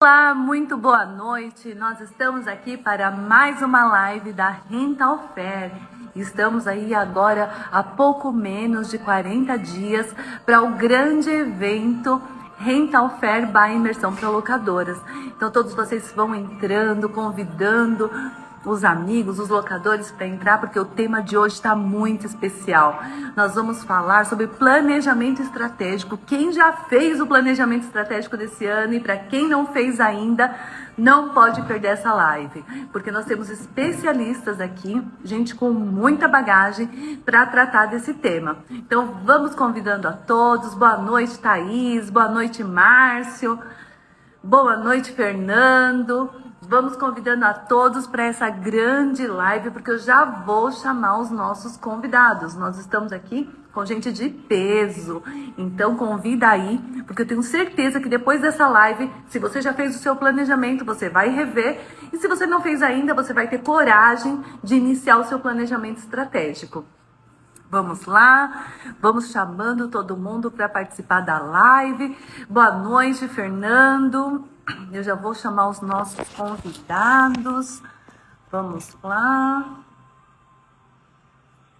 Olá, muito boa noite. Nós estamos aqui para mais uma live da Rental Fair. Estamos aí agora há pouco menos de 40 dias para o grande evento Rental Fair by Imersão para Locadoras. Então todos vocês vão entrando, convidando os amigos, os locadores para entrar, porque o tema de hoje está muito especial. Nós vamos falar sobre planejamento estratégico. Quem já fez o planejamento estratégico desse ano e para quem não fez ainda, não pode perder essa live, porque nós temos especialistas aqui, gente com muita bagagem para tratar desse tema. Então vamos convidando a todos. Boa noite, Thaís. Boa noite, Márcio. Boa noite, Fernando. Vamos convidando a todos para essa grande live, porque eu já vou chamar os nossos convidados. Nós estamos aqui com gente de peso, então convida aí, porque eu tenho certeza que depois dessa live, se você já fez o seu planejamento, você vai rever, e se você não fez ainda, você vai ter coragem de iniciar o seu planejamento estratégico. Vamos lá, vamos chamando todo mundo para participar da live. Boa noite, Fernando. Eu já vou chamar os nossos convidados. Vamos lá.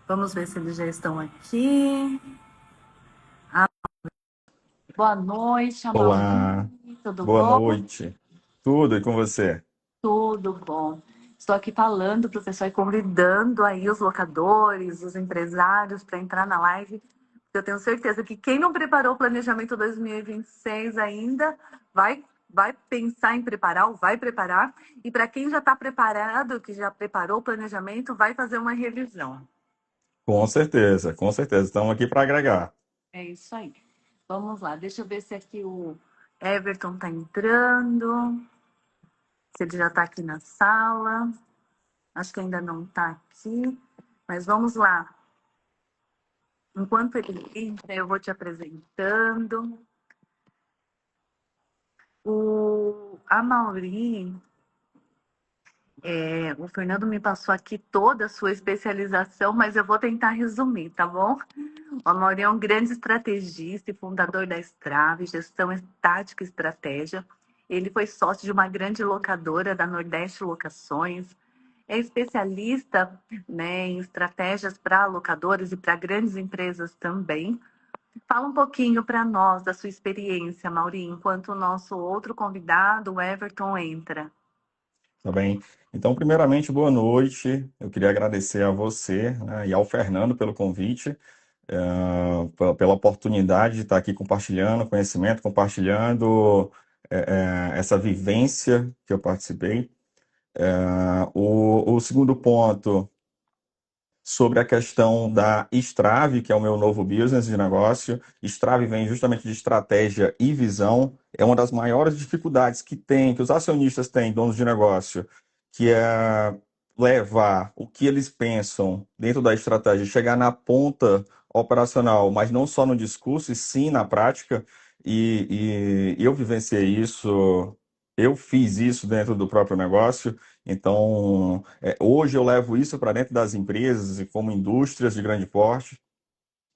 Vamos ver se eles já estão aqui. Boa noite, Olá, Amaury. Tudo boa bom? noite. Tudo e com você? Tudo bom. Estou aqui falando, professor, e convidando aí os locadores, os empresários para entrar na live. Eu tenho certeza que quem não preparou o planejamento 2026 ainda vai pensar em preparar ou vai preparar. E para quem já está preparado, que já preparou o planejamento, vai fazer uma revisão. Com certeza, com certeza. Estamos aqui para agregar. É isso aí. Vamos lá, deixa eu ver se aqui o Everton está entrando, se ele já está aqui na sala. Acho que ainda não está aqui, mas vamos lá. Enquanto ele entra, eu vou te apresentando. O Amaury, o Fernando me passou aqui toda a sua especialização, mas eu vou tentar resumir, tá bom? O Amaury é um grande estrategista e fundador da Strave, gestão tática e estratégia. Ele foi sócio de uma grande locadora da Nordeste Locações. É especialista, né, em estratégias para locadores e para grandes empresas também. Fala um pouquinho para nós da sua experiência, Maurinho, enquanto o nosso outro convidado, o Everton, entra. Tá bem? Então, primeiramente, boa noite. Eu queria agradecer a você, né, e ao Fernando pelo convite, pela oportunidade de estar aqui compartilhando conhecimento, compartilhando essa vivência que eu participei. O segundo ponto, sobre a questão da Strave, que é o meu novo business de negócio. Strave vem justamente de estratégia e visão. É uma das maiores dificuldades que os acionistas têm, donos de negócio, que é levar o que eles pensam dentro da estratégia, chegar na ponta operacional, mas não só no discurso, e sim na prática. E eu vivenciei isso, eu fiz isso dentro do próprio negócio. Então, hoje eu levo isso para dentro das empresas e como indústrias de grande porte.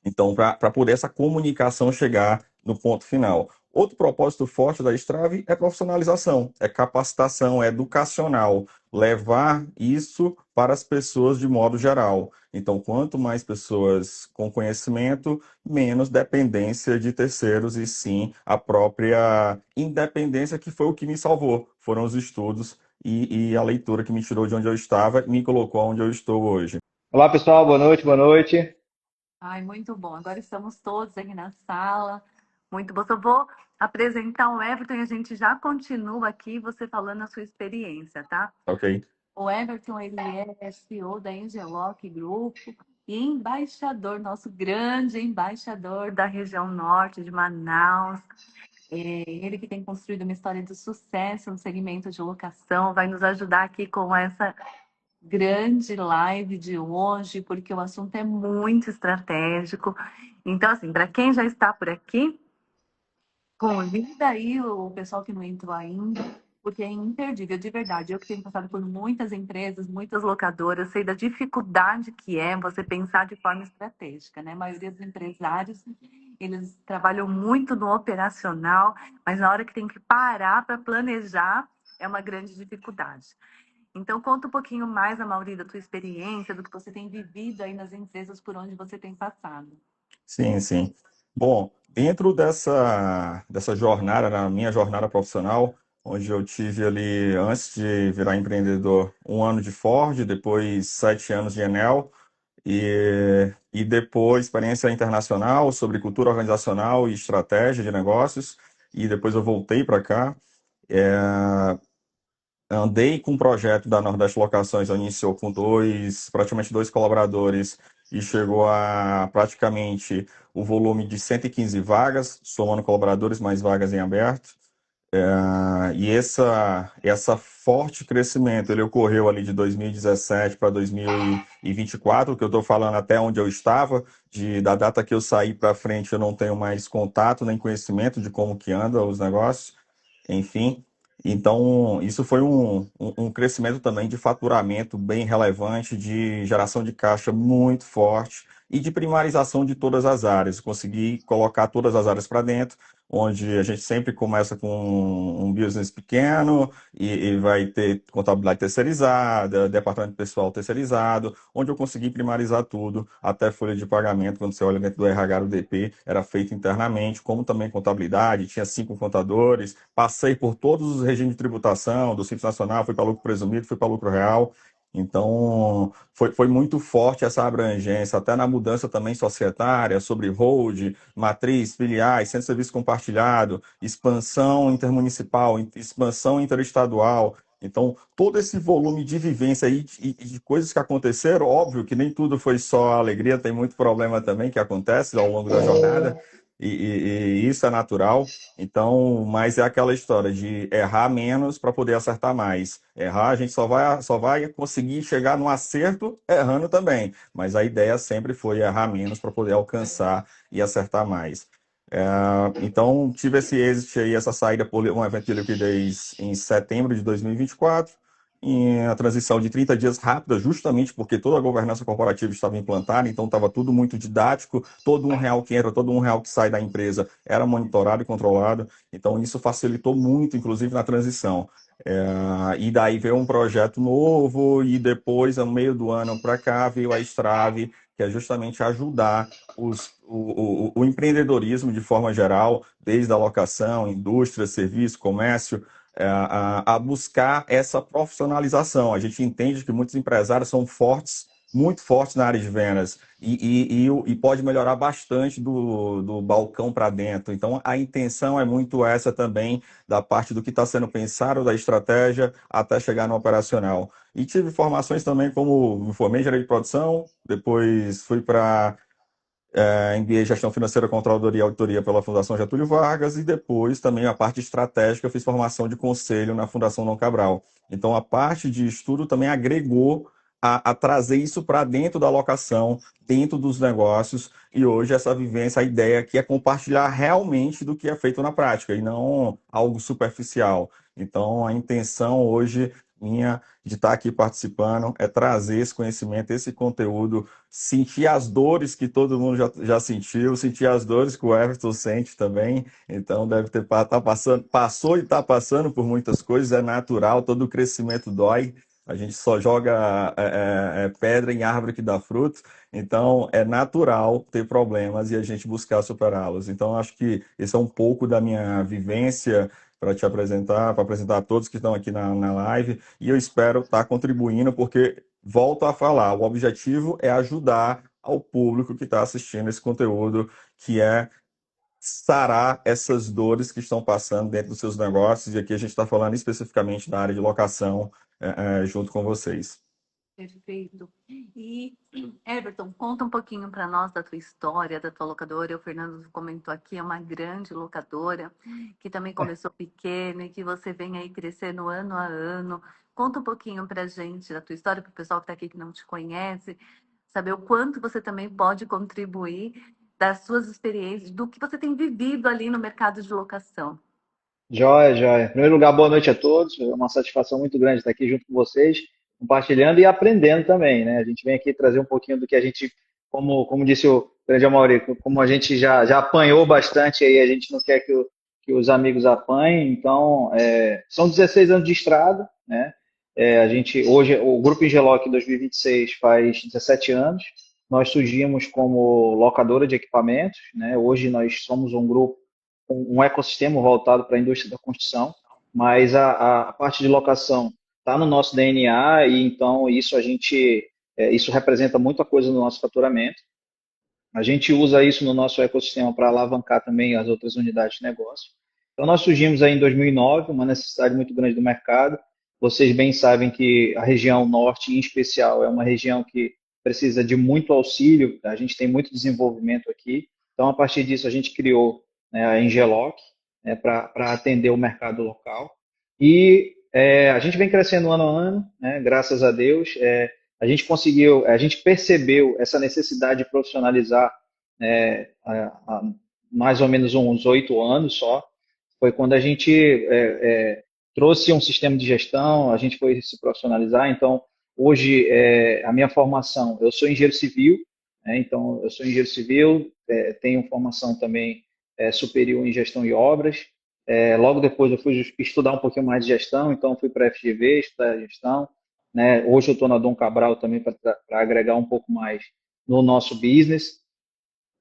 Então, para poder essa comunicação chegar no ponto final. Outro propósito forte da Strave é profissionalização, é capacitação, é educacional, levar isso para as pessoas de modo geral. Então, quanto mais pessoas com conhecimento, menos dependência de terceiros e sim a própria independência, que foi o que me salvou. Foram os estudos e a leitura que me tirou de onde eu estava e me colocou onde eu estou hoje. Olá pessoal, boa noite, boa noite. Ai, muito bom. Agora estamos todos aqui na sala. Muito bom. Eu vou apresentar o Everton e a gente já continua aqui, você falando a sua experiência, tá? Ok? O Everton, ele é CEO da Engeloc Grupo e embaixador, nosso grande embaixador da região norte de Manaus. Ele que tem construído uma história de sucesso no segmento de locação, vai nos ajudar aqui com essa grande live de hoje, porque o assunto é muito estratégico. Então, assim, para quem já está por aqui, convida aí o pessoal que não entrou ainda, porque é imperdível, de verdade. Eu que tenho passado por muitas empresas, muitas locadoras, sei da dificuldade que é você pensar de forma estratégica, né? A maioria dos empresários, eles trabalham muito no operacional, mas na hora que tem que parar para planejar, é uma grande dificuldade. Então, conta um pouquinho mais, Amaury, da tua experiência, do que você tem vivido aí nas empresas por onde você tem passado. Sim, sim. Bom, dentro dessa jornada, na minha jornada profissional, onde eu tive ali, antes de virar empreendedor, 1 ano de Ford, depois 7 anos de Enel, e depois experiência internacional sobre cultura organizacional e estratégia de negócios, e depois eu voltei para cá. Andei com um projeto da Nordeste Locações, iniciou com praticamente dois colaboradores, e chegou a praticamente o volume de 115 vagas, somando colaboradores mais vagas em aberto. E essa forte crescimento, ele ocorreu ali de 2017 para 2024, que eu estou falando até onde eu estava, da data que eu saí para frente, eu não tenho mais contato nem conhecimento de como que anda os negócios, enfim. Então, isso foi um crescimento também de faturamento bem relevante, de geração de caixa muito forte e de primarização de todas as áreas. Consegui colocar todas as áreas para dentro, onde a gente sempre começa com um business pequeno e vai ter contabilidade terceirizada, departamento pessoal terceirizado, onde eu consegui primarizar tudo, até folha de pagamento, quando você olha dentro do RH do DP, era feito internamente, como também contabilidade, tinha 5 contadores, passei por todos os regimes de tributação, do Simples Nacional, fui para lucro presumido, fui para lucro real. Então, foi muito forte essa abrangência, até na mudança também societária, sobre hold, matriz, filiais, centro de serviço compartilhado, expansão intermunicipal, expansão interestadual. Então, todo esse volume de vivência aí e de coisas que aconteceram, óbvio que nem tudo foi só alegria, tem muito problema também que acontece ao longo da jornada, e isso é natural. Então, mas é aquela história de errar menos para poder acertar mais. Errar, a gente só vai conseguir chegar no acerto errando também. Mas a ideia sempre foi errar menos para poder alcançar e acertar mais. Então, tive esse êxito aí, essa saída por um evento de liquidez em setembro de 2024, em a transição de 30 dias rápida, justamente porque toda a governança corporativa estava implantada, então estava tudo muito didático, todo R$ 1 que entra, todo R$ 1 que sai da empresa era monitorado e controlado, então isso facilitou muito, inclusive na transição. E daí veio um projeto novo, e depois, no meio do ano para cá, veio a Strave, que é justamente ajudar o empreendedorismo de forma geral, desde a locação, indústria, serviço, comércio, a buscar essa profissionalização. A gente entende que muitos empresários são fortes, muito fortes na área de vendas, e pode melhorar bastante do balcão para dentro. Então, a intenção é muito essa também, da parte do que está sendo pensado, da estratégia, até chegar no operacional. E tive formações também, como me formei em engenharia de produção, depois fui para MBA Gestão Financeira, Controladoria e Auditoria pela Fundação Getúlio Vargas, e depois também a parte estratégica, eu fiz formação de conselho na Fundação Dom Cabral. Então, a parte de estudo também agregou a trazer isso para dentro da alocação, dentro dos negócios, e hoje essa vivência, a ideia aqui é compartilhar realmente do que é feito na prática, e não algo superficial. Então, a intenção hoje minha de estar aqui participando é trazer esse conhecimento, esse conteúdo, sentir as dores que todo mundo já sentiu, sentir as dores que o Everton sente também. Então deve ter tá passando, passou e está passando por muitas coisas, é natural, todo crescimento dói. A gente só joga pedra em árvore que dá fruto, então é natural ter problemas e a gente buscar superá-los. Então acho que esse é um pouco da minha vivência para te apresentar, para apresentar a todos que estão aqui na live, e eu espero estar contribuindo, porque volto a falar, o objetivo é ajudar ao público que está assistindo esse conteúdo, que é sarar essas dores que estão passando dentro dos seus negócios, e aqui a gente está falando especificamente da área de locação, junto com vocês. Perfeito. E, Everton, conta um pouquinho para nós da tua história, da tua locadora. O Fernando comentou aqui, é uma grande locadora, que também começou pequena e que você vem aí crescendo ano a ano. Conta um pouquinho para a gente da tua história, para o pessoal que está aqui que não te conhece, saber o quanto você também pode contribuir das suas experiências, do que você tem vivido ali no mercado de locação. Joia, joia. Em primeiro lugar, boa noite a todos. É uma satisfação muito grande estar aqui junto com vocês, compartilhando e aprendendo também, né? A gente vem aqui trazer um pouquinho do que a gente, como disse grande Amaury, como a gente já apanhou bastante aí, a gente não quer que os amigos apanhem, então são 16 anos de estrada, né? A gente hoje o Grupo Engeloc em 2026 faz 17 anos. Nós surgimos como locadora de equipamentos, né? Hoje nós somos um grupo, um ecossistema voltado para a indústria da construção, mas a parte de locação está no nosso DNA e então isso representa muita coisa no nosso faturamento. A gente usa isso no nosso ecossistema para alavancar também as outras unidades de negócio. Então, nós surgimos aí em 2009, uma necessidade muito grande do mercado. Vocês bem sabem que a região norte, em especial, é uma região que precisa de muito auxílio, a gente tem muito desenvolvimento aqui. Então, a partir disso, a gente criou, né, a Engeloc, né, para atender o mercado local. E a gente vem crescendo ano a ano, né, graças a Deus. A gente percebeu essa necessidade de profissionalizar há mais ou menos uns 8 anos só. Foi quando a gente trouxe um sistema de gestão, a gente foi se profissionalizar. Então, hoje, a minha formação, eu sou engenheiro civil, né, então eu sou engenheiro civil, tenho formação também superior em gestão e obras. Logo depois eu fui estudar um pouquinho mais de gestão, então fui para a FGV, estudar gestão. Né? Hoje eu estou na Dom Cabral também para agregar um pouco mais no nosso business.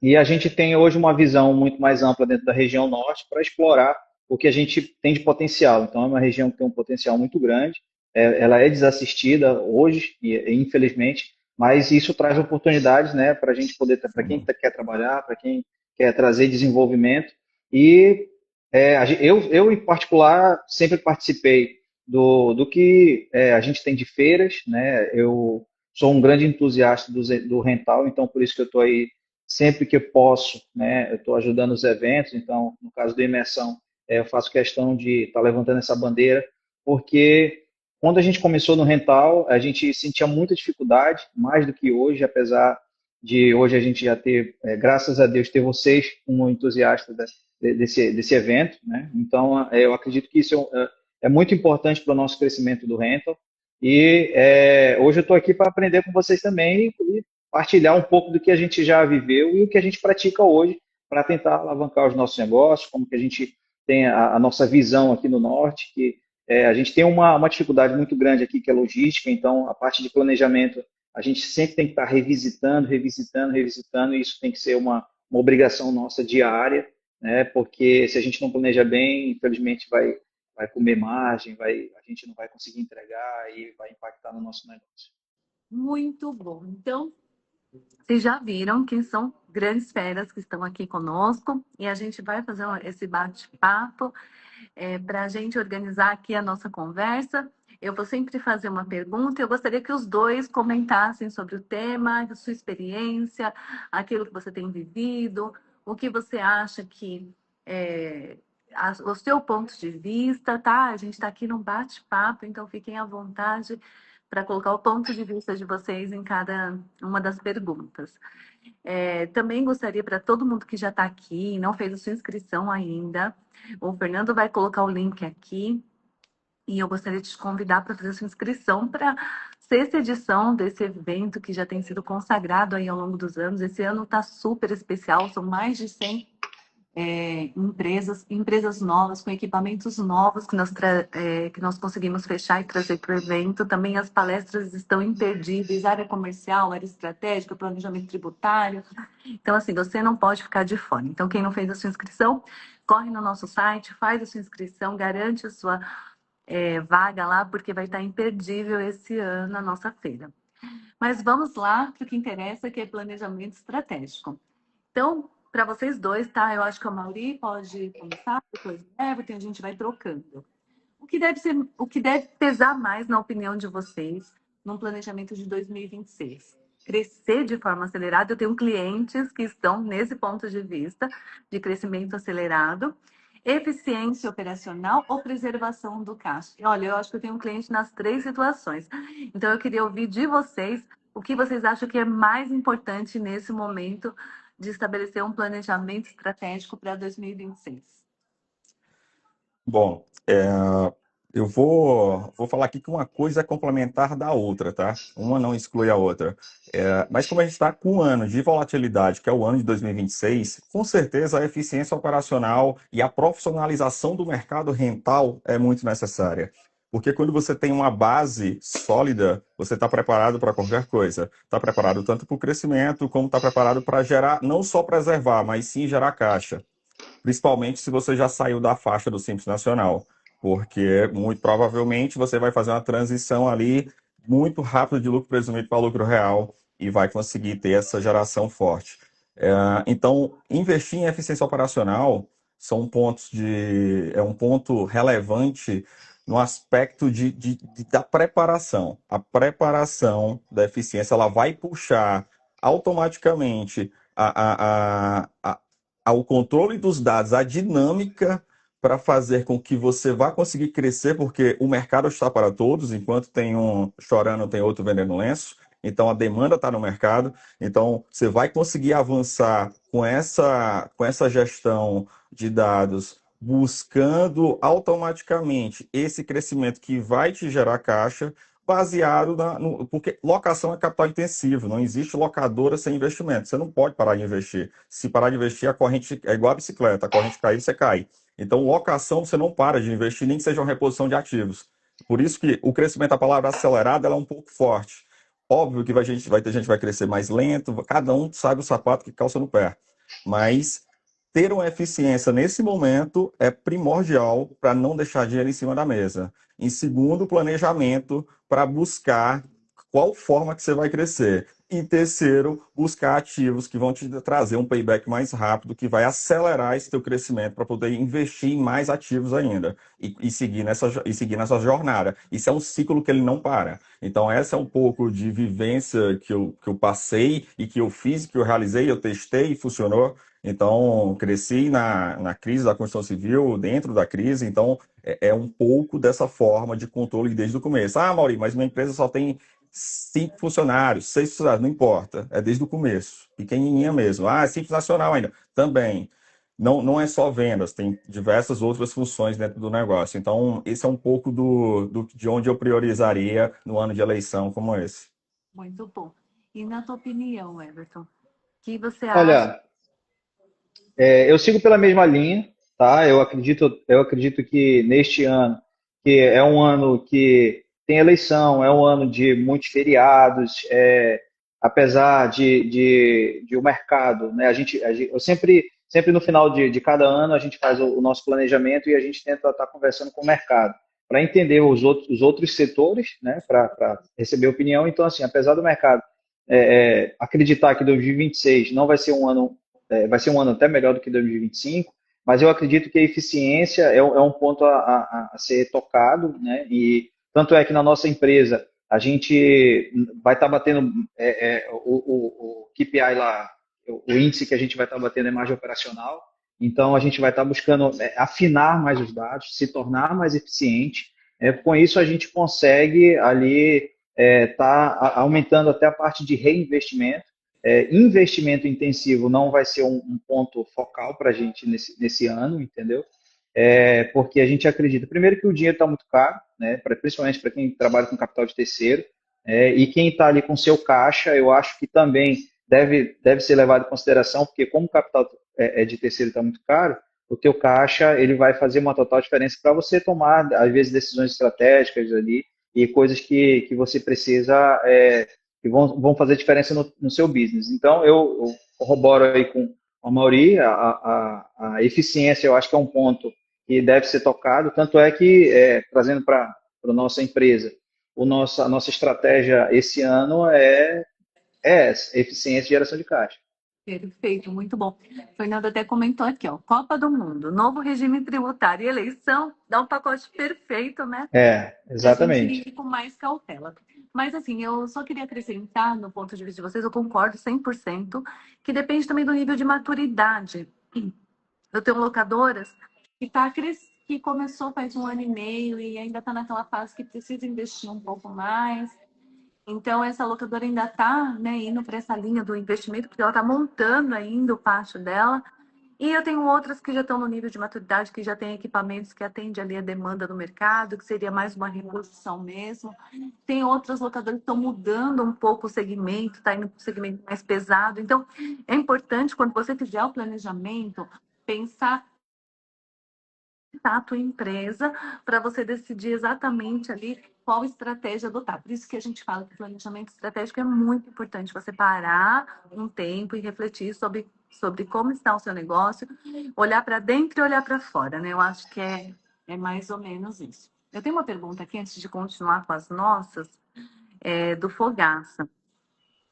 E a gente tem hoje uma visão muito mais ampla dentro da região norte para explorar o que a gente tem de potencial. Então, é uma região que tem um potencial muito grande. Ela é desassistida hoje, infelizmente, mas isso traz oportunidades, né, para a gente poder, para quem quer trabalhar, para quem quer trazer desenvolvimento. E eu, em particular, sempre participei do que a gente tem de feiras, né? Eu sou um grande entusiasta do rental, então por isso que eu estou aí sempre que eu posso, né? Eu estou ajudando os eventos, então no caso da imersão, eu faço questão de estar levantando essa bandeira, porque quando a gente começou no rental, a gente sentia muita dificuldade, mais do que hoje, apesar de hoje a gente já ter, graças a Deus, ter vocês como entusiastas desse evento, né? Então, eu acredito que isso é muito importante para o nosso crescimento do rental. E hoje eu estou aqui para aprender com vocês também e partilhar um pouco do que a gente já viveu e o que a gente pratica hoje para tentar alavancar os nossos negócios, como que a gente tem a nossa visão aqui no Norte, que a gente tem uma dificuldade muito grande aqui, que é logística, então a parte de planejamento a gente sempre tem que estar revisitando, revisitando, revisitando, e isso tem que ser uma obrigação nossa diária, né? Porque se a gente não planeja bem, infelizmente vai comer margem, a gente não vai conseguir entregar e vai impactar no nosso negócio. Muito bom. Então, vocês já viram quem são grandes feras que estão aqui conosco e a gente vai fazer esse bate-papo para a gente organizar aqui a nossa conversa. Eu vou sempre fazer uma pergunta. Eu gostaria que os dois comentassem sobre o tema, a sua experiência, aquilo que você tem vivido, o que você acha que o seu ponto de vista, tá? A gente está aqui num bate-papo, então fiquem à vontade para colocar o ponto de vista de vocês em cada uma das perguntas. Também gostaria para todo mundo que já está aqui e não fez a sua inscrição ainda, o Fernando vai colocar o link aqui e eu gostaria de te convidar para fazer a sua inscrição para a sexta edição desse evento que já tem sido consagrado aí ao longo dos anos. Esse ano está super especial, são mais de 100 empresas novas, com equipamentos novos que nós conseguimos fechar e trazer para o evento. Também as palestras estão imperdíveis, área comercial, área estratégica, planejamento tributário. Então, assim, você não pode ficar de fora. Então, quem não fez a sua inscrição, corre no nosso site, faz a sua inscrição, garante a sua vaga lá, porque vai estar imperdível esse ano a nossa feira. Mas vamos lá para o que interessa, que é planejamento estratégico. Então, para vocês dois, tá? Eu acho que a Mauri pode começar, depois o Everton, a gente vai trocando. O que deve pesar mais, na opinião de vocês, no planejamento de 2026? Crescer de forma acelerada. Eu tenho clientes que estão nesse ponto de vista de crescimento acelerado. Eficiência operacional ou preservação do caixa? Olha, eu acho que eu tenho um cliente nas três situações. Então, eu queria ouvir de vocês o que vocês acham que é mais importante nesse momento de estabelecer um planejamento estratégico para 2026. Bom, Eu vou falar aqui que uma coisa é complementar da outra, tá? Uma não exclui a outra. Mas como a gente está com um ano de volatilidade, que é o ano de 2026, com certeza a eficiência operacional e a profissionalização do mercado rental é muito necessária. Porque quando você tem uma base sólida, você está preparado para qualquer coisa. Está preparado tanto para o crescimento, como está preparado para gerar, não só preservar, mas sim gerar caixa, principalmente se você já saiu da faixa do Simples Nacional, porque muito provavelmente você vai fazer uma transição ali muito rápida de lucro presumido para lucro real e vai conseguir ter essa geração forte. Então, investir em eficiência operacional é um ponto relevante no aspecto da preparação. A preparação da eficiência ela vai puxar automaticamente ao controle dos dados, a dinâmica para fazer com que você vá conseguir crescer, porque o mercado está para todos, enquanto tem um chorando, tem outro vendendo lenço. Então a demanda está no mercado. Então você vai conseguir avançar com essa gestão de dados, buscando automaticamente esse crescimento que vai te gerar caixa, baseado porque locação é capital intensivo, não existe locadora sem investimento. Você não pode parar de investir. Se parar de investir, a corrente é igual a bicicleta, a corrente cair, você cai. Então, locação, você não para de investir, nem que seja uma reposição de ativos. Por isso que o crescimento, a palavra acelerada, ela é um pouco forte. Óbvio que vai ter gente que vai crescer mais lento, cada um sabe o sapato que calça no pé. Mas ter uma eficiência nesse momento é primordial para não deixar dinheiro em cima da mesa. Em segundo, planejamento para buscar qual forma que você vai crescer. E terceiro, buscar ativos que vão te trazer um payback mais rápido, que vai acelerar esse teu crescimento para poder investir em mais ativos ainda e seguir nessa jornada. Isso é um ciclo que ele não para. Então, essa é um pouco de vivência que eu passei e que eu fiz, que eu realizei, eu testei e funcionou. Então, cresci na crise da construção civil, dentro da crise. Então, é um pouco dessa forma de controle desde o começo. Ah, Mauri, mas minha empresa só tem 5 funcionários, 6 funcionários, não importa. É desde o começo. Pequenininha mesmo. Ah, é Simples Nacional ainda. Também. Não, não é só vendas, tem diversas outras funções dentro do negócio. Então, esse é um pouco de onde eu priorizaria no ano de eleição como esse. Muito bom. E na tua opinião, Everton, o que você acha? Olha, eu sigo pela mesma linha, tá? Eu acredito que neste ano, que é um ano que tem eleição, é um ano de muitos feriados, apesar de o mercado, né? Eu sempre no final de cada ano a gente faz o nosso planejamento e a gente tenta estar conversando com o mercado para entender os outros setores, né? Para receber opinião. Então, assim, apesar do mercado acreditar que 2026 não vai ser um ano vai ser um ano até melhor do que 2025, mas eu acredito que a eficiência é um ponto a ser tocado, né? E tanto é que na nossa empresa a gente vai estar batendo o KPI lá, o índice que a gente vai estar batendo é margem operacional, então a gente vai estar buscando afinar mais os dados, se tornar mais eficiente. Com isso a gente consegue ali aumentando até a parte de reinvestimento. Investimento intensivo não vai ser um ponto focal para a gente nesse ano, entendeu? Porque a gente acredita, primeiro, que o dinheiro está muito caro, né, principalmente para quem trabalha com capital de terceiro, e quem está ali com seu caixa, eu acho que também deve ser levado em consideração, porque como o capital de terceiro está muito caro, o teu caixa ele vai fazer uma total diferença para você tomar, às vezes, decisões estratégicas ali e coisas que você precisa que vão fazer diferença no seu business. Então, eu corroboro aí com a Mauri, a eficiência eu acho que é um ponto que deve ser tocado, tanto é que, trazendo para a nossa empresa, a nossa estratégia esse ano é eficiência e geração de caixa. Perfeito, muito bom. O Fernando até comentou aqui, ó, Copa do Mundo, novo regime tributário e eleição, dá um pacote perfeito, né? Para a gente Exatamente. ir com mais cautela. Mas, assim, eu só queria acrescentar, no ponto de vista de vocês, eu concordo 100%, que depende também do nível de maturidade. Eu tenho locadoras que começou faz um ano e meio e ainda está naquela fase que precisa investir um pouco mais. Então, essa locadora ainda está, né, indo para essa linha do investimento, porque ela está montando ainda o pátio dela. E eu tenho outras que já estão no nível de maturidade, que já têm equipamentos que atendem ali a demanda do mercado, que seria mais uma reposição mesmo. Tem outras locadoras que estão mudando um pouco o segmento, está indo para um segmento mais pesado. Então, é importante, quando você fizer o planejamento, pensar a tua empresa para você decidir exatamente ali qual estratégia adotar. Por isso que a gente fala que o planejamento estratégico é muito importante. Você parar um tempo e refletir sobre como está o seu negócio, olhar para dentro e olhar para fora, né? Eu acho que é mais ou menos isso. Eu tenho uma pergunta aqui, antes de continuar com as nossas, do Fogaça.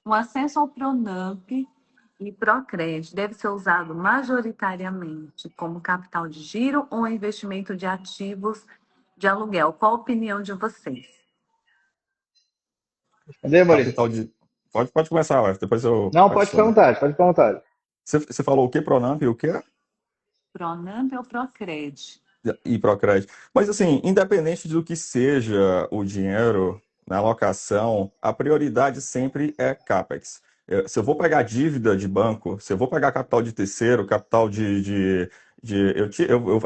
O acesso ao Pronamp e Procred deve ser usado majoritariamente como capital de giro ou investimento de ativos de aluguel? Qual a opinião de vocês? Entendeu, Maurício? Capital de. Pode começar, Alex, depois eu Não, pode ficar à adiciono. vontade, pode ficar à vontade. Você falou o que, Pronamp e o quê? Pronamp ou Procred? E Procred. Mas, assim, independente do que seja o dinheiro na alocação, a prioridade sempre é CAPEX. Se eu vou pegar dívida de banco, se eu vou pegar capital de terceiro, capital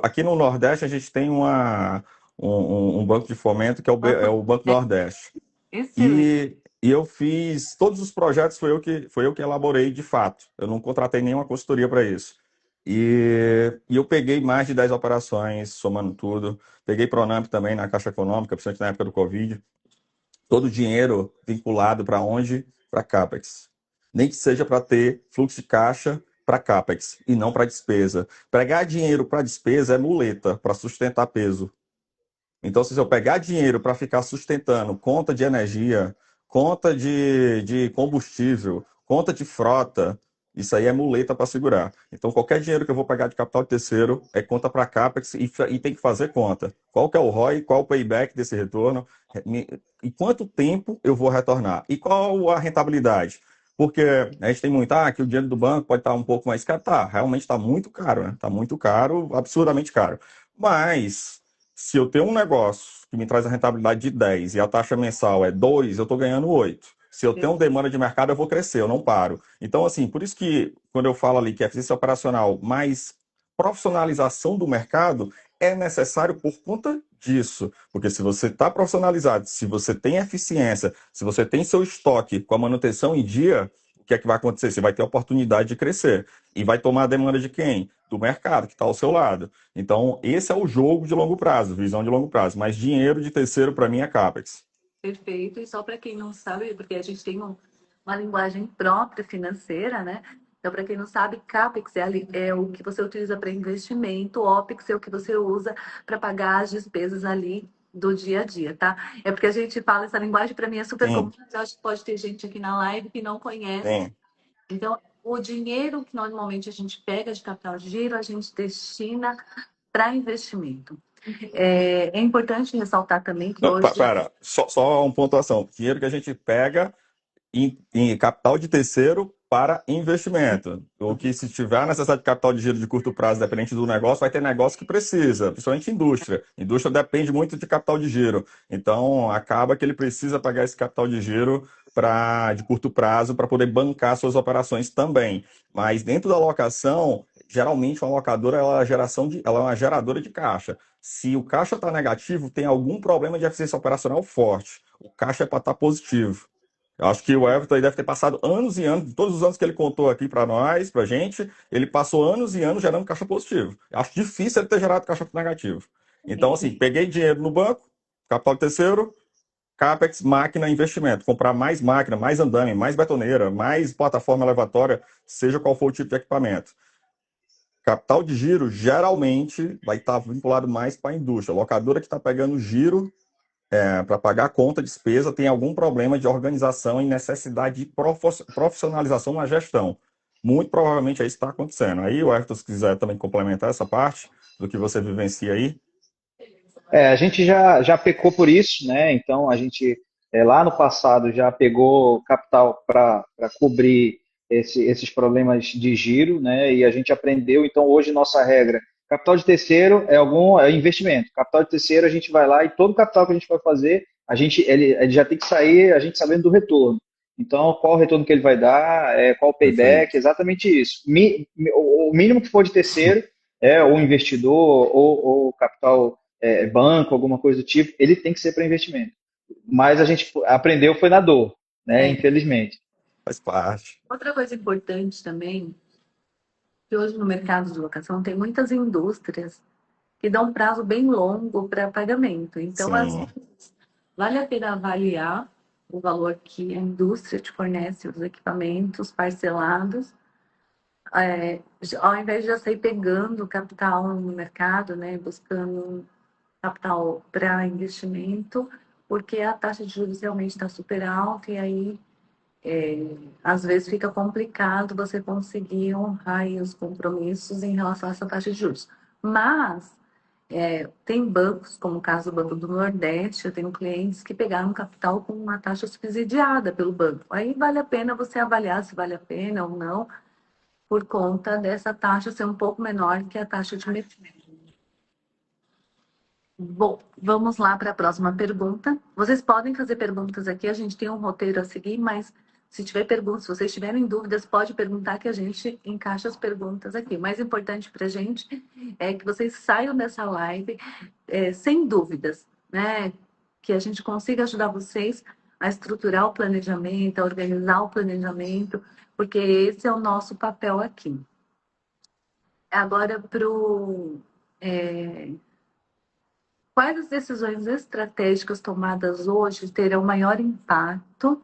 aqui no Nordeste a gente tem um banco de fomento que é o Banco Nordeste. Excelente. E eu fiz todos os projetos, foi eu que elaborei de fato. Eu não contratei nenhuma consultoria para isso. E eu peguei mais de 10 operações, somando tudo. Peguei Pronamp também na Caixa Econômica, principalmente na época do Covid. Todo o dinheiro vinculado para onde? Para CAPEX. Nem que seja para ter fluxo de caixa para CAPEX e não para despesa. Pegar dinheiro para despesa é muleta, para sustentar peso. Então, se eu pegar dinheiro para ficar sustentando conta de energia, conta de combustível, conta de frota, isso aí é muleta para segurar. Então, qualquer dinheiro que eu vou pagar de capital de terceiro é conta para CAPEX e tem que fazer conta. Qual que é o ROI, qual o payback desse retorno, e quanto tempo eu vou retornar? E qual a rentabilidade? Porque a gente tem muito, que o dinheiro do banco pode estar um pouco mais caro. Tá, realmente está muito caro, né? Está muito caro, absurdamente caro. Mas se eu tenho um negócio que me traz a rentabilidade de 10 e a taxa mensal é 2, eu estou ganhando 8. Se eu tenho demanda de mercado, eu vou crescer, eu não paro. Então, assim, por isso que quando eu falo ali que é eficiência operacional mais profissionalização do mercado, é necessário por conta disso. Porque se você está profissionalizado, se você tem eficiência, se você tem seu estoque com a manutenção em dia, o que é que vai acontecer? Você vai ter oportunidade de crescer. E vai tomar a demanda de quem? Do mercado, que está ao seu lado. Então, esse é o jogo de longo prazo, visão de longo prazo. Mas dinheiro de terceiro, para mim, é CAPEX. Perfeito. E só para quem não sabe, porque a gente tem uma linguagem própria financeira, né? Então, para quem não sabe, CAPEX é o que você utiliza para investimento, OPEX é o que você usa para pagar as despesas ali do dia a dia, tá? É porque a gente fala essa linguagem, para mim é super comum, Sim, mas eu acho que pode ter gente aqui na live que não conhece. sim. Então, o dinheiro que normalmente a gente pega de capital de giro, a gente destina para investimento. É importante ressaltar também que Não, hoje. pera, só uma pontuação. Dinheiro que a gente pega em capital de terceiro para investimento. O que se tiver a necessidade de capital de giro de curto prazo, dependente do negócio, vai ter negócio que precisa, principalmente indústria. Indústria depende muito de capital de giro. Então, acaba que ele precisa pagar esse capital de giro de curto prazo para poder bancar suas operações também. Mas dentro da locação, geralmente uma locadora ela é uma geradora de caixa. Se o caixa está negativo, tem algum problema de eficiência operacional forte. O caixa é para estar positivo. Eu acho que o Everton aí deve ter passado anos e anos, todos os anos que ele contou aqui para nós, para gente, ele passou anos e anos gerando caixa positivo. Eu acho difícil ele ter gerado caixa negativo. Então, assim, peguei dinheiro no banco, capital de terceiro, CAPEX, máquina, investimento. Comprar mais máquina, mais andame, mais betoneira, mais plataforma elevatória, seja qual for o tipo de equipamento. Capital de giro, geralmente, vai estar vinculado mais para a indústria. A locadora que está pegando giro para pagar a conta, despesa, tem algum problema de organização e necessidade de profissionalização na gestão. Muito provavelmente é isso que está acontecendo. Aí, o Everton, se quiser também complementar essa parte do que você vivencia aí. A gente já pecou por isso, né? Então a gente lá no passado já pegou capital para cobrir esses problemas de giro, né? E a gente aprendeu. Então hoje nossa regra, capital de terceiro é investimento. Capital de terceiro a gente vai lá e todo capital que a gente vai fazer, ele já tem que sair a gente sabendo do retorno. Então, qual o retorno que ele vai dar, qual o payback, Perfeito. exatamente isso. O mínimo que for de terceiro, ou investidor, ou capital banco, alguma coisa do tipo, ele tem que ser para investimento. Mas a gente aprendeu foi na dor, né? É. Infelizmente. Faz parte. Outra coisa importante também, que hoje no mercado de locação tem muitas indústrias que dão um prazo bem longo para pagamento. Então, às Sim. vezes, vale a pena avaliar o valor que a indústria te fornece, os equipamentos parcelados, ao invés de já sair pegando capital no mercado, né, buscando capital para investimento, porque a taxa de juros realmente está super alta e aí às vezes fica complicado você conseguir honrar aí os compromissos em relação a essa taxa de juros. Mas tem bancos, como o caso do Banco do Nordeste, eu tenho clientes que pegaram capital com uma taxa subsidiada pelo banco. Aí vale a pena você avaliar se vale a pena ou não, por conta dessa taxa ser um pouco menor que a taxa de mercado. Bom, vamos lá para a próxima pergunta. Vocês podem fazer perguntas aqui, a gente tem um roteiro a seguir, mas se tiver perguntas, se vocês tiverem dúvidas, pode perguntar que a gente encaixa as perguntas aqui. O mais importante para a gente é que vocês saiam dessa live sem dúvidas, né? Que a gente consiga ajudar vocês a estruturar o planejamento, a organizar o planejamento, porque esse é o nosso papel aqui. Agora, para o quais as decisões estratégicas tomadas hoje terão maior impacto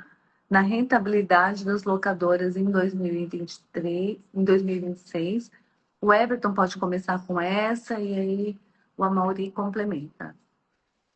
na rentabilidade das locadoras em 2023, em 2026? O Everton pode começar com essa e aí o Amaury complementa.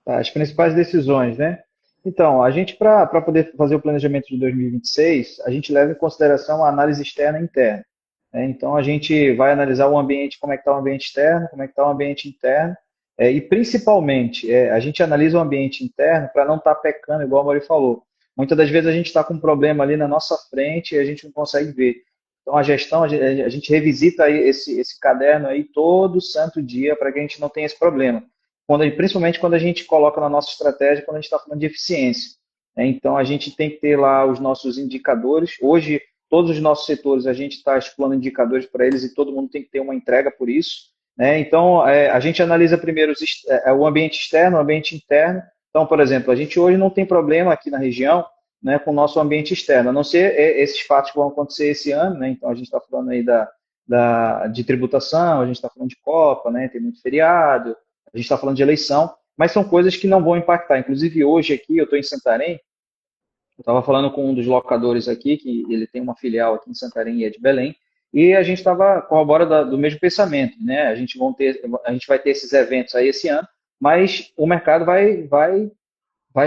Tá, as principais decisões, né? Então, a gente, para poder fazer o planejamento de 2026, a gente leva em consideração a análise externa e interna, né? Então, a gente vai analisar o ambiente, como é que está o ambiente externo, como é que está o ambiente interno, e principalmente, a gente analisa o ambiente interno para não estar pecando, igual a Mari falou. Muitas das vezes a gente está com um problema ali na nossa frente e a gente não consegue ver. Então, a gestão, a gente revisita aí esse caderno aí todo santo dia para que a gente não tenha esse problema principalmente quando a gente coloca na nossa estratégia, quando a gente está falando de eficiência, né? Então, a gente tem que ter lá os nossos indicadores. Hoje, todos os nossos setores, a gente está estipulando indicadores para eles e todo mundo tem que ter uma entrega por isso, né? Então, a gente analisa primeiro o ambiente externo, o ambiente interno. Então, por exemplo, a gente hoje não tem problema aqui na região, né, com o nosso ambiente externo, a não ser esses fatos que vão acontecer esse ano, né? Então, a gente está falando aí de tributação, a gente está falando de Copa, né? Tem muito feriado, a gente está falando de eleição, mas são coisas que não vão impactar. Inclusive, hoje aqui, eu estou em Santarém, eu estava falando com um dos locadores aqui, que ele tem uma filial aqui em Santarém e é de Belém, e a gente estava corrobora do mesmo pensamento, né? A gente vai ter esses eventos aí esse ano, mas o mercado vai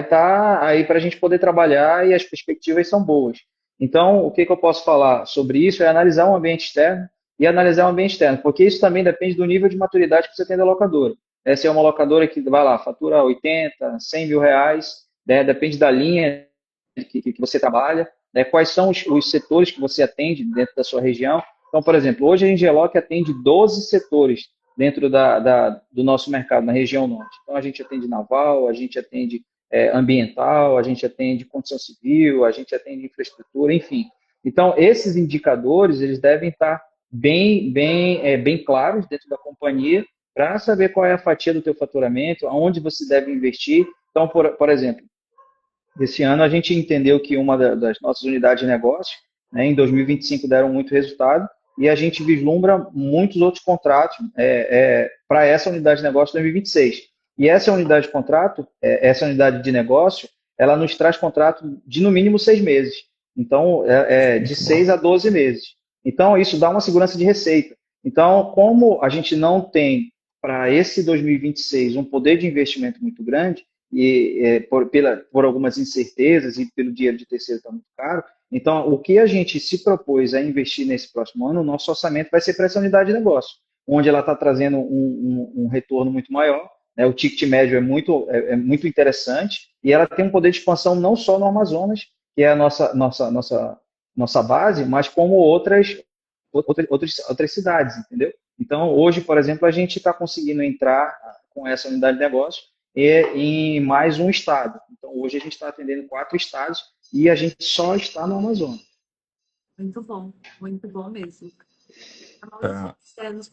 estar aí para a gente poder trabalhar e as perspectivas são boas. Então, o que eu posso falar sobre isso é analisar o ambiente externo e analisar o ambiente externo, porque isso também depende do nível de maturidade que você tem da locadora. Se é uma locadora que vai lá, fatura 80, 100 mil reais, né, depende da linha que você trabalha, né, quais são os setores que você atende dentro da sua região. Então, por exemplo, hoje a Engeloc atende 12 setores dentro do nosso mercado, na região norte. Então, a gente atende naval, a gente atende ambiental, a gente atende construção civil, a gente atende infraestrutura, enfim. Então, esses indicadores, eles devem estar bem claros dentro da companhia para saber qual é a fatia do teu faturamento, aonde você deve investir. Então, por exemplo, esse ano a gente entendeu que uma das nossas unidades de negócio, né, em 2025 deram muito resultado e a gente vislumbra muitos outros contratos para essa unidade de negócio 2026. E essa unidade de contrato, essa unidade de negócio, ela nos traz contrato de no mínimo 6 meses. Então, de 6 a 12 meses. Então, isso dá uma segurança de receita. Então, como a gente não tem para esse 2026 um poder de investimento muito grande, e por algumas incertezas e pelo dinheiro de terceiro está muito caro, então o que a gente se propôs a investir nesse próximo ano, o nosso orçamento vai ser para essa unidade de negócio, onde ela está trazendo um retorno muito maior, né? O ticket médio é muito interessante e ela tem um poder de expansão não só no Amazonas, que é a nossa base, mas como outras cidades, entendeu? Então, hoje, por exemplo, a gente está conseguindo entrar com essa unidade de negócio em mais um estado. Então, hoje a gente está atendendo 4 estados e a gente só está no Amazonas. muito bom mesmo. A Maurício, É, quer nos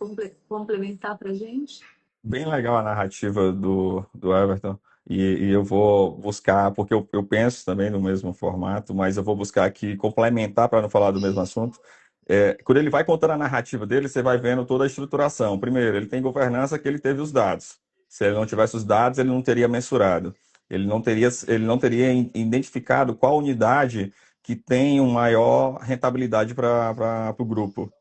complementar para a gente? bem legal a narrativa do Everton. E eu vou buscar, porque eu penso também no mesmo formato, mas eu vou buscar aqui complementar para não falar do mesmo assunto. Quando ele vai contando a narrativa dele, você vai vendo toda a estruturação. Primeiro, ele tem governança que ele teve os dados. Se ele não tivesse os dados, ele não teria mensurado. Ele não teria identificado qual unidade que tem uma maior rentabilidade para o grupo.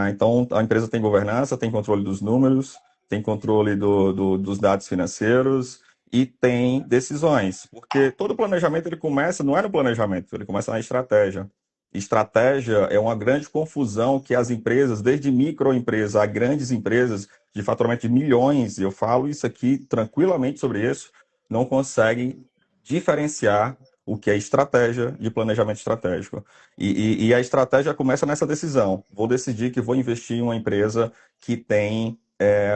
Então, a empresa tem governança, tem controle dos números, tem controle dos dados financeiros e tem decisões. Porque todo planejamento ele começa, não é no planejamento, ele começa na estratégia. Estratégia é uma grande confusão que as empresas, desde microempresas a grandes empresas de faturamento de milhões, e eu falo isso aqui tranquilamente sobre isso, não conseguem diferenciar o que é estratégia de planejamento estratégico. E a estratégia começa nessa decisão. Vou decidir que vou investir em uma empresa que tem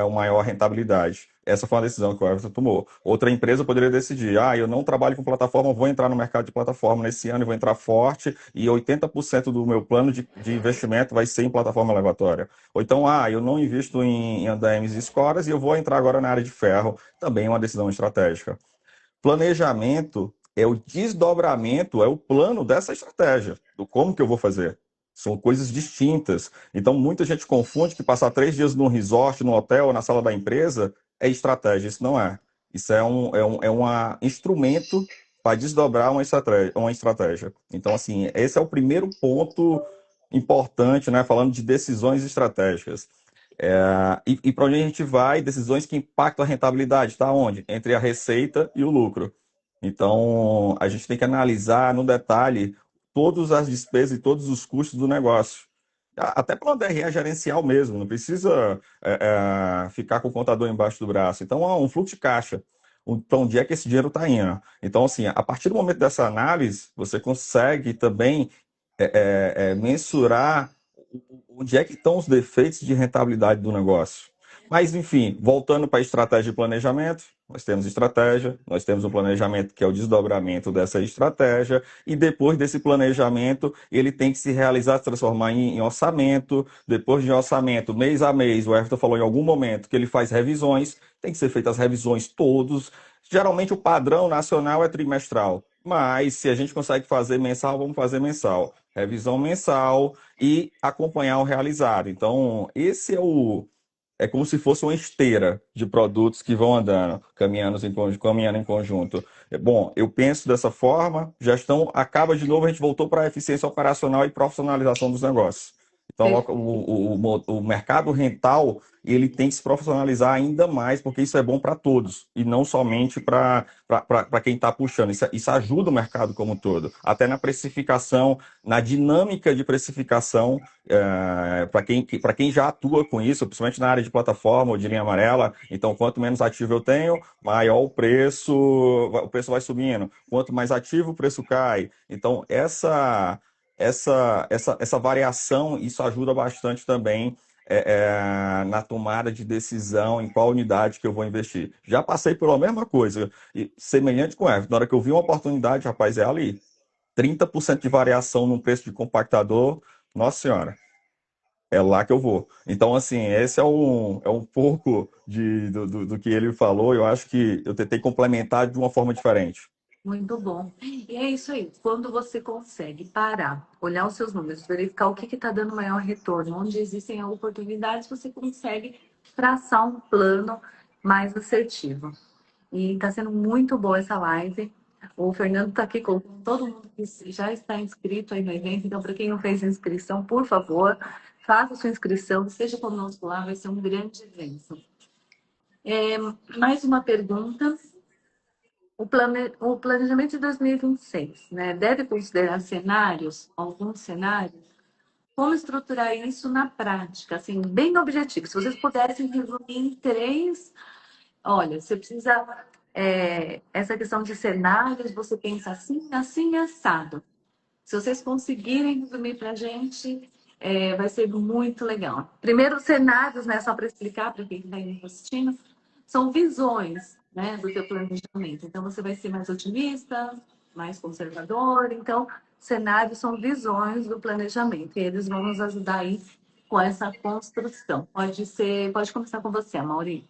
uma maior rentabilidade. Essa foi uma decisão que o Everton tomou. Outra empresa poderia decidir: eu não trabalho com plataforma, vou entrar no mercado de plataforma nesse ano e vou entrar forte, e 80% do meu plano de investimento vai ser em plataforma elevatória. Ou então, eu não invisto em ADMs e scores e eu vou entrar agora na área de ferro. Também é uma decisão estratégica. Planejamento é o desdobramento, é o plano dessa estratégia, do como que eu vou fazer. São coisas distintas. Então, muita gente confunde que passar 3 dias num resort, no hotel, na sala da empresa é estratégia. Isso não é. Isso é um instrumento para desdobrar uma estratégia. Então, assim, esse é o primeiro ponto importante, né? Falando de decisões estratégicas. E para onde a gente vai, decisões que impactam a rentabilidade, está onde? Entre a receita e o lucro. Então, a gente tem que analisar no detalhe todas as despesas e todos os custos do negócio. Até para uma DRE gerencial mesmo, não precisa ficar com o contador embaixo do braço. Então, um fluxo de caixa. Para onde é que esse dinheiro está indo? Então, assim, a partir do momento dessa análise, você consegue também mensurar onde é que estão os defeitos de rentabilidade do negócio. Mas, enfim, voltando para a estratégia de planejamento, nós temos estratégia, nós temos um planejamento que é o desdobramento dessa estratégia, e depois desse planejamento, ele tem que se realizar, se transformar em orçamento. Depois de orçamento, mês a mês, o Everton falou em algum momento que ele faz revisões, tem que ser feitas as revisões todos. Geralmente o padrão nacional é trimestral, mas se a gente consegue fazer mensal, vamos fazer mensal. Revisão mensal e acompanhar o realizado. Então, esse é como se fosse uma esteira de produtos que vão andando, caminhando em conjunto. Bom, eu penso dessa forma, gestão acaba de novo, a gente voltou para a eficiência operacional e profissionalização dos negócios. Então, o mercado rental, ele tem que se profissionalizar ainda mais, porque isso é bom para todos, e não somente para quem está puxando. Isso ajuda o mercado como um todo, até na precificação, na dinâmica de precificação, para quem já atua com isso, principalmente na área de plataforma ou de linha amarela. Então, quanto menos ativo eu tenho, maior o preço vai subindo. Quanto mais ativo, o preço cai. Então, essa variação, isso ajuda bastante também na tomada de decisão em qual unidade que eu vou investir. Já passei pela mesma coisa, e semelhante com ela. Na hora que eu vi uma oportunidade, rapaz, é ali. 30% de variação no preço de compactador, nossa senhora, é lá que eu vou. Então, assim, esse é um pouco do que ele falou. Eu acho que eu tentei complementar de uma forma diferente. Muito bom. E é isso aí. Quando você consegue parar, olhar os seus números, verificar o que está dando maior retorno, onde existem oportunidades, você consegue traçar um plano mais assertivo. E está sendo muito boa essa live. O Fernando está aqui com todo mundo que já está inscrito aí no evento. Então, para quem não fez a inscrição, por favor, faça sua inscrição, seja conosco lá, vai ser um grande evento. Mais uma pergunta. O planejamento de 2026, né, deve considerar cenários, alguns cenários? Como estruturar isso na prática, assim, bem objetivo? Se vocês pudessem resumir em três, olha, você precisa, essa questão de cenários, você pensa assim, assim, assado. Se vocês conseguirem resumir para a gente, vai ser muito legal. Primeiro, cenários, né, só para explicar para quem está assistindo, são visões, né, do teu planejamento. Então, você vai ser mais otimista, mais conservador. Então, cenários são visões do planejamento e eles vão nos ajudar aí com essa construção. Pode começar com você, Amaury.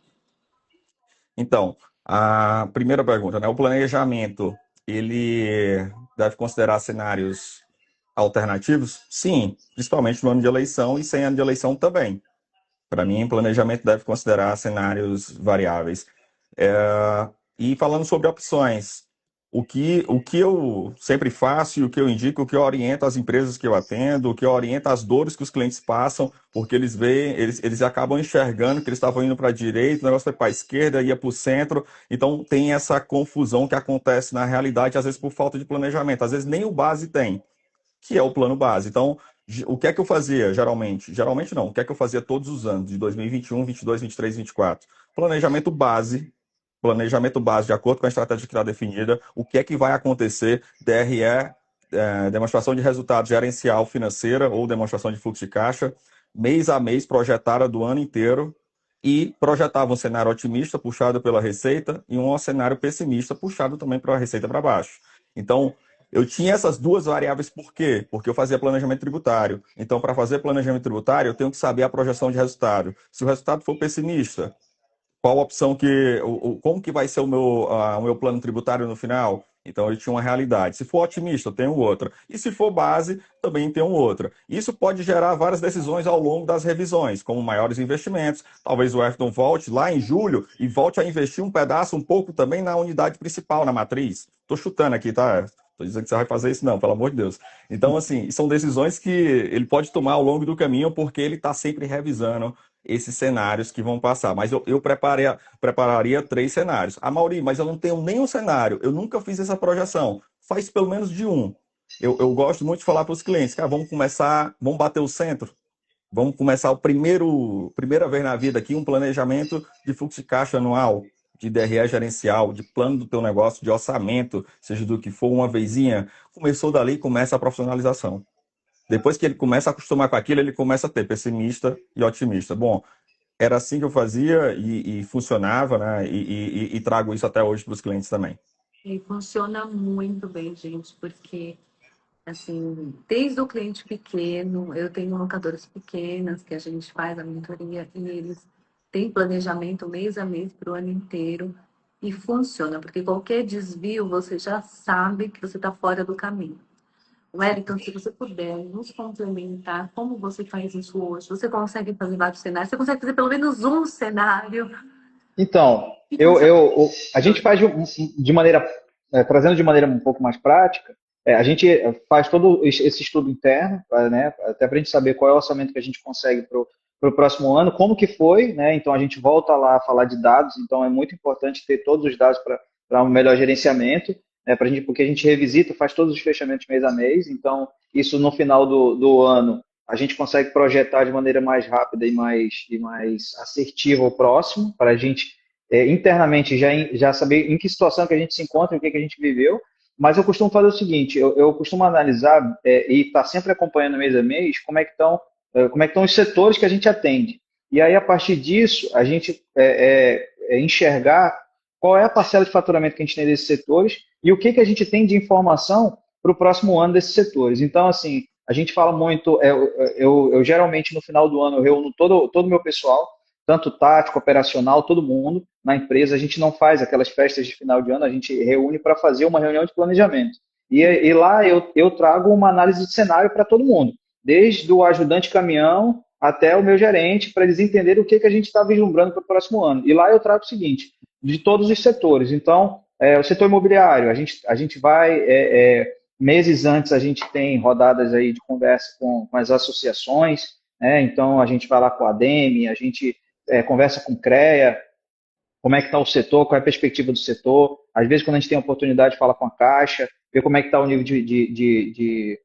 Então, a primeira pergunta, né? O planejamento, ele deve considerar cenários alternativos? Sim, principalmente no ano de eleição e sem ano de eleição também. Para mim, planejamento deve considerar cenários variáveis. E falando sobre opções, o que eu sempre faço e o que eu indico, o que eu oriento as empresas que eu atendo, o que eu oriento as dores que os clientes passam, porque eles veem, eles acabam enxergando que eles estavam indo para a direita, o negócio foi para a esquerda, ia para o centro. Então tem essa confusão que acontece na realidade, às vezes por falta de planejamento, às vezes nem o base tem, que é o plano base. Então, o que é que eu fazia geralmente? Geralmente não, o que é que eu fazia todos os anos, de 2021, 22, 23, 24? Planejamento base, de acordo com a estratégia que está definida, o que é que vai acontecer, DRE, demonstração de resultado gerencial financeira ou demonstração de fluxo de caixa, mês a mês, projetada do ano inteiro, e projetava um cenário otimista, puxado pela receita, e um cenário pessimista, puxado também pela receita para baixo. Então, eu tinha essas duas variáveis, por quê? Porque eu fazia planejamento tributário. Então, para fazer planejamento tributário, eu tenho que saber a projeção de resultado. Se o resultado for pessimista, qual opção como que vai ser o meu plano tributário no final? Então ele tinha uma realidade. Se for otimista, eu tenho outra. E se for base, também tenho outra. Isso pode gerar várias decisões ao longo das revisões, como maiores investimentos. Talvez o Ayrton volte lá em julho e volte a investir um pedaço, um pouco também na unidade principal, na matriz. Estou chutando aqui, tá? Estou dizendo que você vai fazer isso, não, pelo amor de Deus. Então, assim, são decisões que ele pode tomar ao longo do caminho, porque ele está sempre revisando esses cenários que vão passar. Mas eu prepararia 3 cenários. Ah, Mauri, mas eu não tenho nenhum cenário. Eu nunca fiz essa projeção. Faz pelo menos de um. Eu gosto muito de falar para os clientes, cara, vamos começar, vamos bater o centro. Vamos começar primeira vez na vida aqui, um planejamento de fluxo de caixa anual, de DRE gerencial, de plano do teu negócio, de orçamento, seja do que for, uma vezinha. Começou dali, começa a profissionalização. Depois que ele começa a acostumar com aquilo, ele começa a ter pessimista e otimista. Bom, era assim que eu fazia e funcionava, né? E trago isso até hoje para os clientes também. E funciona muito bem, gente, porque, assim, desde o cliente pequeno, eu tenho locadoras pequenas que a gente faz a mentoria e eles têm planejamento mês a mês para o ano inteiro e funciona, porque qualquer desvio você já sabe que você está fora do caminho. Wellington, se você puder nos complementar, como você faz isso hoje? Você consegue fazer vários cenários? Você consegue fazer pelo menos um cenário? Então, a gente faz de maneira, trazendo de maneira um pouco mais prática, a gente faz todo esse estudo interno, né, até para a gente saber qual é o orçamento que a gente consegue para o próximo ano, como que foi, né, então a gente volta lá a falar de dados, então é muito importante ter todos os dados para um melhor gerenciamento, né, porque a gente revisita, faz todos os fechamentos mês a mês, então isso no final do ano a gente consegue projetar de maneira mais rápida e mais assertiva o próximo, para a gente internamente já saber em que situação que a gente se encontra, o que a gente viveu. Mas eu costumo fazer o seguinte, eu costumo analisar e estar sempre acompanhando mês a mês como é que estão os setores que a gente atende. E aí, a partir disso, a gente enxergar qual é a parcela de faturamento que a gente tem desses setores e o que a gente tem de informação para o próximo ano desses setores. Então, assim, a gente fala muito, eu geralmente no final do ano eu reúno todo o meu pessoal, tanto tático, operacional, todo mundo na empresa. A gente não faz aquelas festas de final de ano, a gente reúne para fazer uma reunião de planejamento. E lá eu trago uma análise de cenário para todo mundo, desde o ajudante caminhão até o meu gerente, para eles entenderem o que a gente está vislumbrando para o próximo ano. E lá eu trago o seguinte, de todos os setores. Então, o setor imobiliário, a gente vai... meses antes a gente tem rodadas aí de conversa com as associações, né? Então a gente vai lá com a ADEME, a gente conversa com o CREA, como é que está o setor, qual é a perspectiva do setor. Às vezes, quando a gente tem a oportunidade, fala com a Caixa, ver como é que está o nível de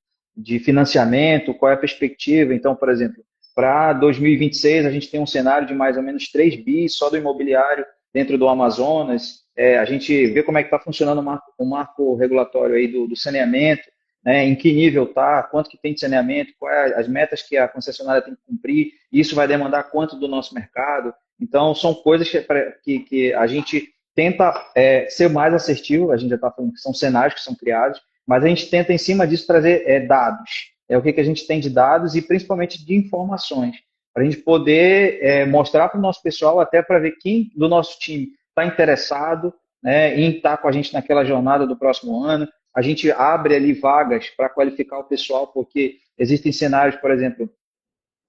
financiamento, qual é a perspectiva. Então, por exemplo, para 2026, a gente tem um cenário de mais ou menos 3 bi só do imobiliário dentro do Amazonas. A gente vê como é que está funcionando o marco regulatório aí do saneamento, né, em que nível está, quanto que tem de saneamento, quais as metas que a concessionária tem que cumprir, isso vai demandar quanto do nosso mercado. Então, são coisas que a gente tenta ser mais assertivo, a gente já está falando que são cenários que são criados, mas a gente tenta, em cima disso, trazer dados. O que a gente tem de dados e principalmente de informações, para a gente poder mostrar para o nosso pessoal, até para ver quem do nosso time está interessado, né, em estar com a gente naquela jornada do próximo ano. A gente abre ali vagas para qualificar o pessoal, porque existem cenários, por exemplo,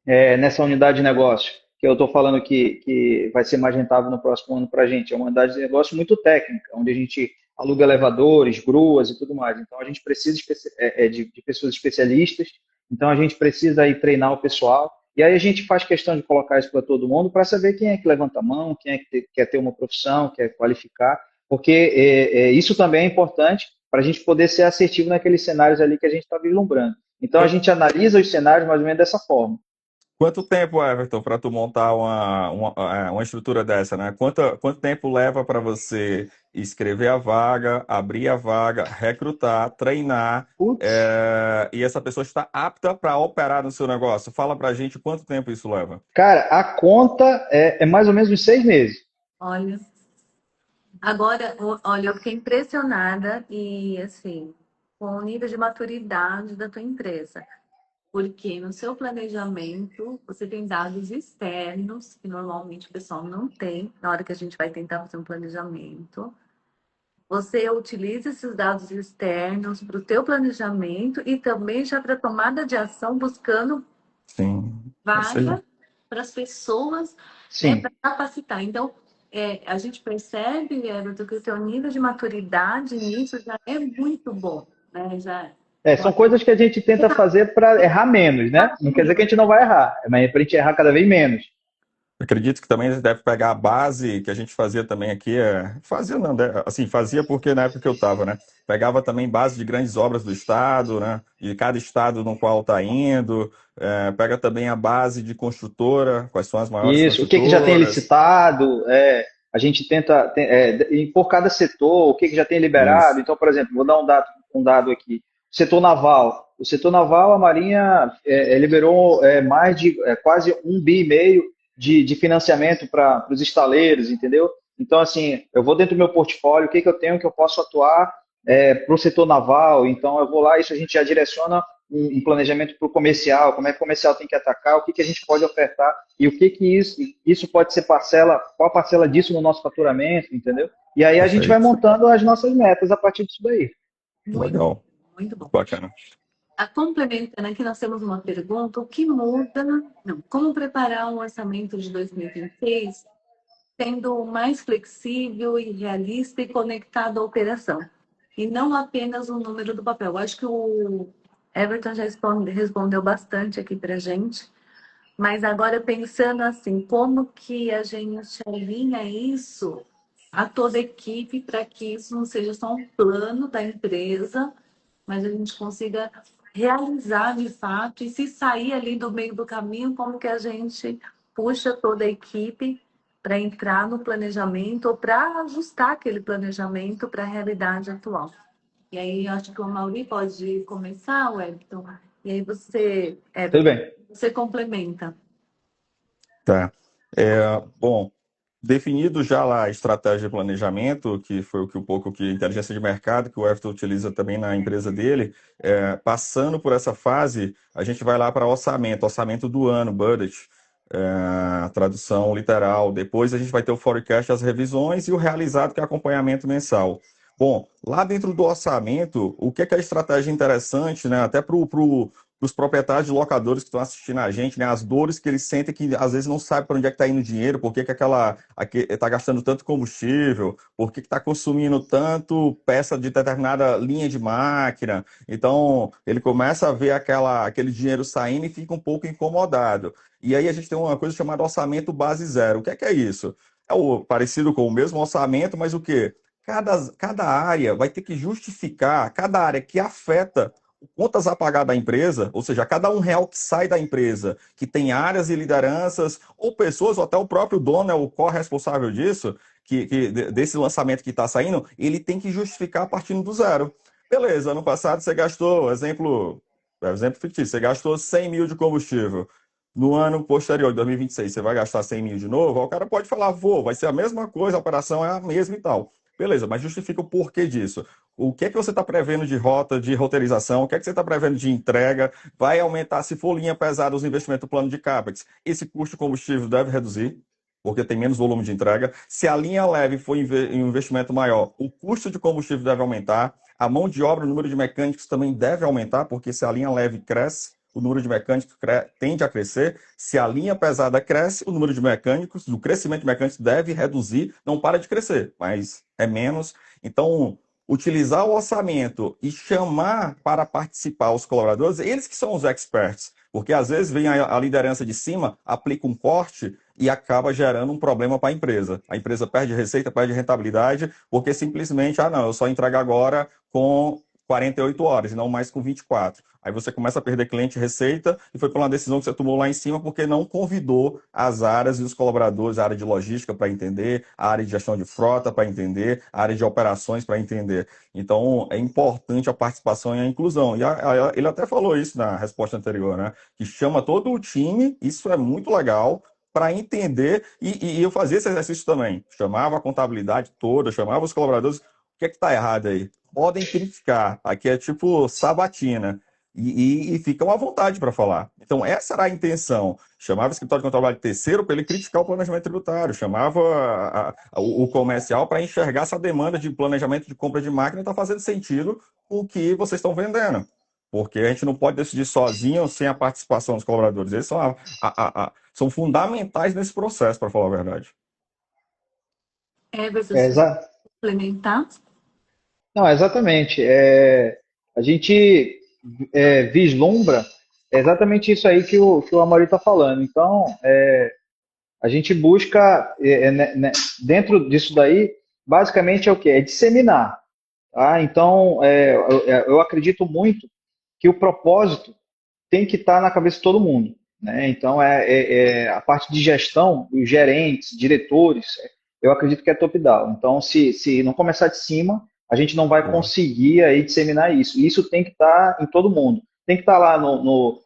nessa unidade de negócio, que eu estou falando que vai ser mais rentável no próximo ano para a gente. É uma unidade de negócio muito técnica, onde a gente aluga elevadores, gruas e tudo mais. Então, a gente precisa de pessoas especialistas, então a gente precisa aí treinar o pessoal, e aí a gente faz questão de colocar isso para todo mundo, para saber quem é que levanta a mão, quem é que quer ter uma profissão, quer qualificar, porque isso também é importante para a gente poder ser assertivo naqueles cenários ali que a gente está vislumbrando. Então, a gente analisa os cenários mais ou menos dessa forma. Quanto tempo, Everton, para tu montar uma estrutura dessa, né? Quanto tempo leva para você escrever a vaga, abrir a vaga, recrutar, treinar, Putz, e essa pessoa está apta para operar no seu negócio? Fala para a gente quanto tempo isso leva. cara, a conta é mais ou menos uns 6 meses. Olha, agora, olha, eu fiquei impressionada e, assim, com o nível de maturidade da tua empresa. Porque no seu planejamento, você tem dados externos, que normalmente o pessoal não tem, na hora que a gente vai tentar fazer um planejamento. Você utiliza esses dados externos para o teu planejamento e também já para tomada de ação, buscando Sim, isso aí. vaga para as pessoas, né, para Sim. capacitar. Então, a gente percebe, Everton, que o teu nível de maturidade nisso já é muito bom, né? Já São coisas que a gente tenta fazer para errar menos, né? Não quer dizer que a gente não vai errar, mas para a gente errar cada vez menos. Acredito que também deve pegar a base que a gente fazia também aqui. Fazia não, assim, fazia porque na época que eu estava, né? Pegava também base de grandes obras do estado, né? De cada estado no qual está indo. Pega também a base de construtora, quais são as maiores Isso, o que já tem construtoras. licitado, a gente tenta, por cada setor, o que já tem liberado. Isso. Então, por exemplo, vou dar um dado aqui. Setor naval. O setor naval, a Marinha liberou mais de quase 1,5 bi de financiamento para os estaleiros, entendeu? Então, assim, eu vou dentro do meu portfólio, o que eu tenho que eu posso atuar para o setor naval. Então, eu vou lá, isso a gente já direciona um planejamento para o comercial, como é que o comercial tem que atacar, o que a gente pode ofertar e o que isso pode ser parcela, qual a parcela disso no nosso faturamento, entendeu? E aí a gente vai Perfeito. montando as nossas metas a partir disso daí. muito, Legal. muito bom. Bacana. Complementando aqui, nós temos uma pergunta: o que muda? Não, como preparar um orçamento de 2026 sendo mais flexível e realista e conectado à operação, e não apenas o número do papel? Eu acho que o Everton já respondeu bastante aqui para gente, mas agora pensando assim, como que a gente alinha isso a toda a equipe para que isso não seja só um plano da empresa, mas a gente consiga realizar de fato, e se sair ali do meio do caminho, como que a gente puxa toda a equipe para entrar no planejamento ou para ajustar aquele planejamento para a realidade atual. E aí, eu acho que o Mauri pode começar, Wellington, e aí Tudo bem. você complementa. Tá. Bom, definido já lá a estratégia de planejamento, que foi um pouco que a inteligência de mercado, que o Everton utiliza também na empresa dele, passando por essa fase, a gente vai lá para orçamento do ano, budget, tradução literal. Depois a gente vai ter o forecast, as revisões e o realizado, que é acompanhamento mensal. Bom, lá dentro do orçamento, o que é a estratégia interessante, né? Até para os proprietários de locadores que estão assistindo a gente, né? As dores que eles sentem, que às vezes não sabem para onde é que está indo o dinheiro, por que está gastando tanto combustível, por que está consumindo tanto peça de determinada linha de máquina. Então, ele começa a ver aquele dinheiro saindo e fica um pouco incomodado. E aí a gente tem uma coisa chamada orçamento base zero. O que é isso? É parecido com o mesmo orçamento, mas o quê? Cada área vai ter que justificar, cada área que afeta contas a pagar da empresa, ou seja, cada R$ 1 que sai da empresa, que tem áreas e lideranças, ou pessoas, ou até o próprio dono é o corresponsável disso, desse lançamento que está saindo, ele tem que justificar partindo do zero. Beleza, ano passado você gastou, exemplo fictício, você gastou 100 mil de combustível. no ano posterior, de 2026, você vai gastar 100 mil de novo, aí o cara pode falar, vai ser a mesma coisa, a operação é a mesma e tal. Beleza, mas justifica o porquê disso. O que é que você está prevendo de rota, de roteirização? O que é que você está prevendo de entrega? Vai aumentar, se for linha pesada, os investimentos do plano de CAPEX. Esse custo de combustível deve reduzir, porque tem menos volume de entrega. Se a linha leve for um investimento maior, o custo de combustível deve aumentar. A mão de obra, o número de mecânicos também deve aumentar, porque se a linha leve cresce, o número de mecânicos tende a crescer. Se a linha pesada cresce, o número de mecânicos, o crescimento de mecânicos deve reduzir, não para de crescer, mas é menos. Então, utilizar o orçamento e chamar para participar os colaboradores, eles que são os experts, porque às vezes vem a liderança de cima, aplica um corte e acaba gerando um problema para a empresa. A empresa perde receita, perde rentabilidade, porque simplesmente, não, eu só entrego agora com 48 horas e não mais com 24. Aí você começa a perder cliente e receita e foi por uma decisão que você tomou lá em cima porque não convidou as áreas e os colaboradores, a área de logística para entender, a área de gestão de frota para entender, a área de operações para entender. Então, é importante a participação e a inclusão. E ele até falou isso na resposta anterior, né? Que chama todo o time, isso é muito legal, para entender, e eu fazia esse exercício também. Chamava a contabilidade toda, chamava os colaboradores. O que é que está errado aí? Podem criticar. Aqui é tipo sabatina. E ficam à vontade para falar. Então, essa era a intenção. Chamava o escritório de contabilidade terceiro para ele criticar o planejamento tributário, chamava o comercial para enxergar se a demanda de planejamento de compra de máquina está fazendo sentido com o que vocês estão vendendo. Porque a gente não pode decidir sozinho sem a participação dos colaboradores. Eles são fundamentais nesse processo, para falar a verdade. Everson, É, se você complementar. Não, exatamente. A gente vislumbra exatamente isso aí que o Amaury está falando. Então, a gente busca, dentro disso daí, basicamente é o quê? É disseminar. Tá? Então, eu acredito muito que o propósito tem que estar na cabeça de todo mundo. Né? Então, a parte de gestão, os gerentes, diretores, eu acredito que é top-down. Então, se não começar de cima, a gente não vai conseguir aí disseminar isso. E isso tem que estar em todo mundo. Tem que estar lá no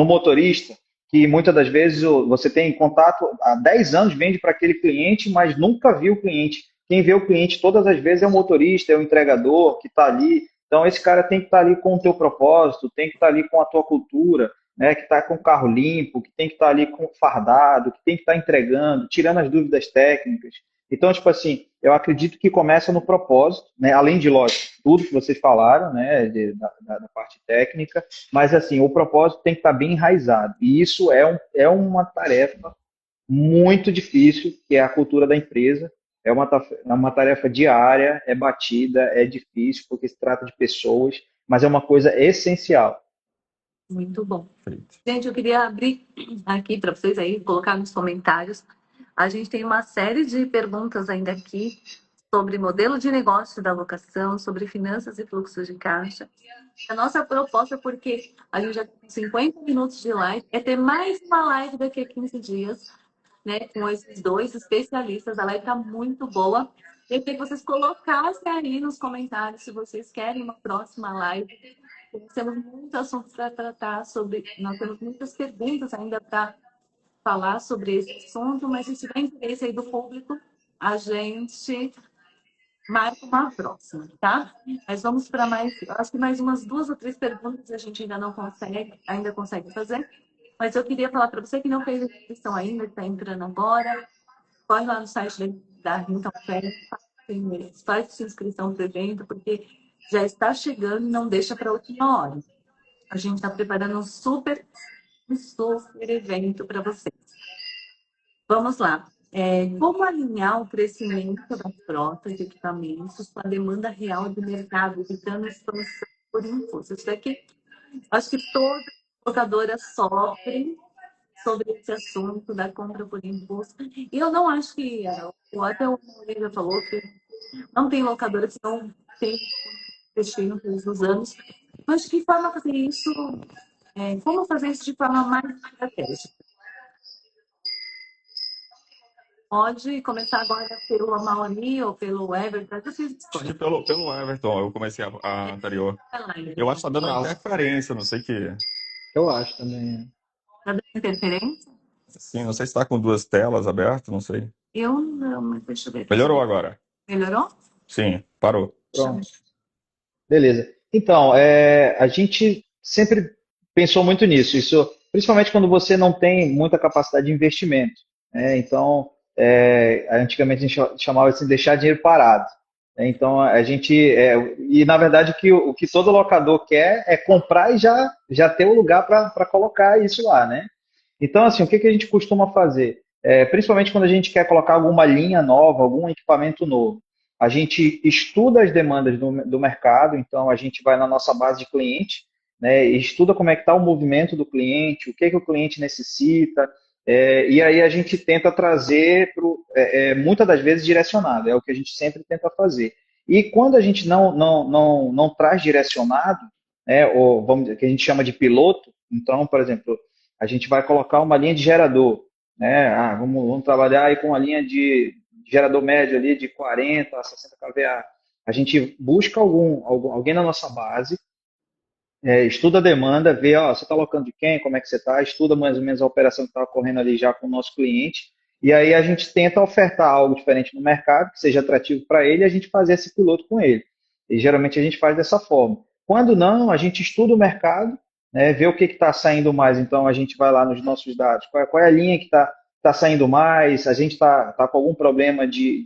motorista, que muitas das vezes você tem contato há 10 anos, vende para aquele cliente, mas nunca viu o cliente. Quem vê o cliente todas as vezes é o motorista, é o entregador que está ali. Então, esse cara tem que estar ali com o teu propósito, tem que estar ali com a tua cultura, né, que está com o carro limpo, que tem que estar ali com fardado, que tem que estar entregando, tirando as dúvidas técnicas. Então, tipo assim, eu acredito que começa no propósito, né, além de, lógico, tudo que vocês falaram, né, da parte técnica, mas, assim, o propósito tem que estar bem enraizado. E isso é uma tarefa muito difícil, que é a cultura da empresa. É uma tarefa diária, é batida, é difícil, porque se trata de pessoas, mas é uma coisa essencial. Muito bom. Gente, eu queria abrir aqui para vocês aí, colocar nos comentários. A gente tem uma série de perguntas ainda aqui sobre modelo de negócio da locação, sobre finanças e fluxos de caixa. A nossa proposta, porque a gente já tem 50 minutos de live, é ter mais uma live daqui a 15 dias, né, com esses dois especialistas. A live está muito boa. Eu queria que vocês colocassem aí nos comentários se vocês querem uma próxima live. Nós temos muitos assuntos para tratar sobre. Nós temos muitas perguntas ainda para falar sobre esse assunto, mas se tiver interesse aí do público, a gente marca uma próxima, tá? Mas vamos para mais, acho que mais umas 2 ou 3 perguntas a gente ainda consegue fazer. Mas eu queria falar para você que não fez a inscrição ainda, que está entrando agora, corre lá no site da Rinta Oferta, faz sua inscrição para o evento, porque já está chegando e não deixa para a última hora. A gente está preparando um super evento para vocês. Vamos lá. Como alinhar o crescimento das frotas de equipamentos com a demanda real do mercado, evitando expansão por impulso? Isso daqui, acho que todas as locadoras sofrem sobre esse assunto da compra por impulso. E eu não acho que, até o Moreira falou que não tem locadora que não tem investindo todos os anos. Mas de que forma fazer isso? Como fazer isso de forma mais estratégica? Pode começar agora pelo Amaury ou pelo Everton. Pode ir pelo Everton, eu comecei a anterior. Eu acho que tá dando interferência, não sei o que. Eu acho também. Tá dando Interferência? Sim, não sei se está com duas telas abertas, não sei. Eu não, mas deixa eu ver aqui. Melhorou agora. Melhorou? Sim, parou. Pronto. Beleza. Então, a gente sempre pensou muito nisso. Isso, principalmente quando você não tem muita capacidade de investimento, né? Então, antigamente a gente chamava assim, de deixar dinheiro parado, né? Então, e na verdade o que todo locador quer é comprar e já ter o lugar para colocar isso lá, né? Então, assim, o que que a gente costuma fazer? Principalmente quando a gente quer colocar alguma linha nova, algum equipamento novo. A gente estuda as demandas do mercado, então a gente vai na nossa base de cliente, né, e estuda como é que está o movimento do cliente, o que que o cliente necessita, e aí a gente tenta trazer, muitas das vezes, direcionado, é o que a gente sempre tenta fazer. E quando a gente não traz direcionado, né, ou vamos dizer, que a gente chama de piloto, então, por exemplo, a gente vai colocar uma linha de gerador, né? Vamos trabalhar aí com uma linha de gerador médio ali de 40 a 60 kVA. A gente busca alguém na nossa base, estuda a demanda, vê, ó, você está alocando de quem, como é que você está, estuda mais ou menos a operação que está ocorrendo ali já com o nosso cliente, e aí a gente tenta ofertar algo diferente no mercado, que seja atrativo para ele, e a gente fazer esse piloto com ele. E geralmente a gente faz dessa forma. Quando não, a gente estuda o mercado, né, vê o que está saindo mais, então a gente vai lá nos nossos dados, qual é a linha que está saindo mais, a gente está com algum problema de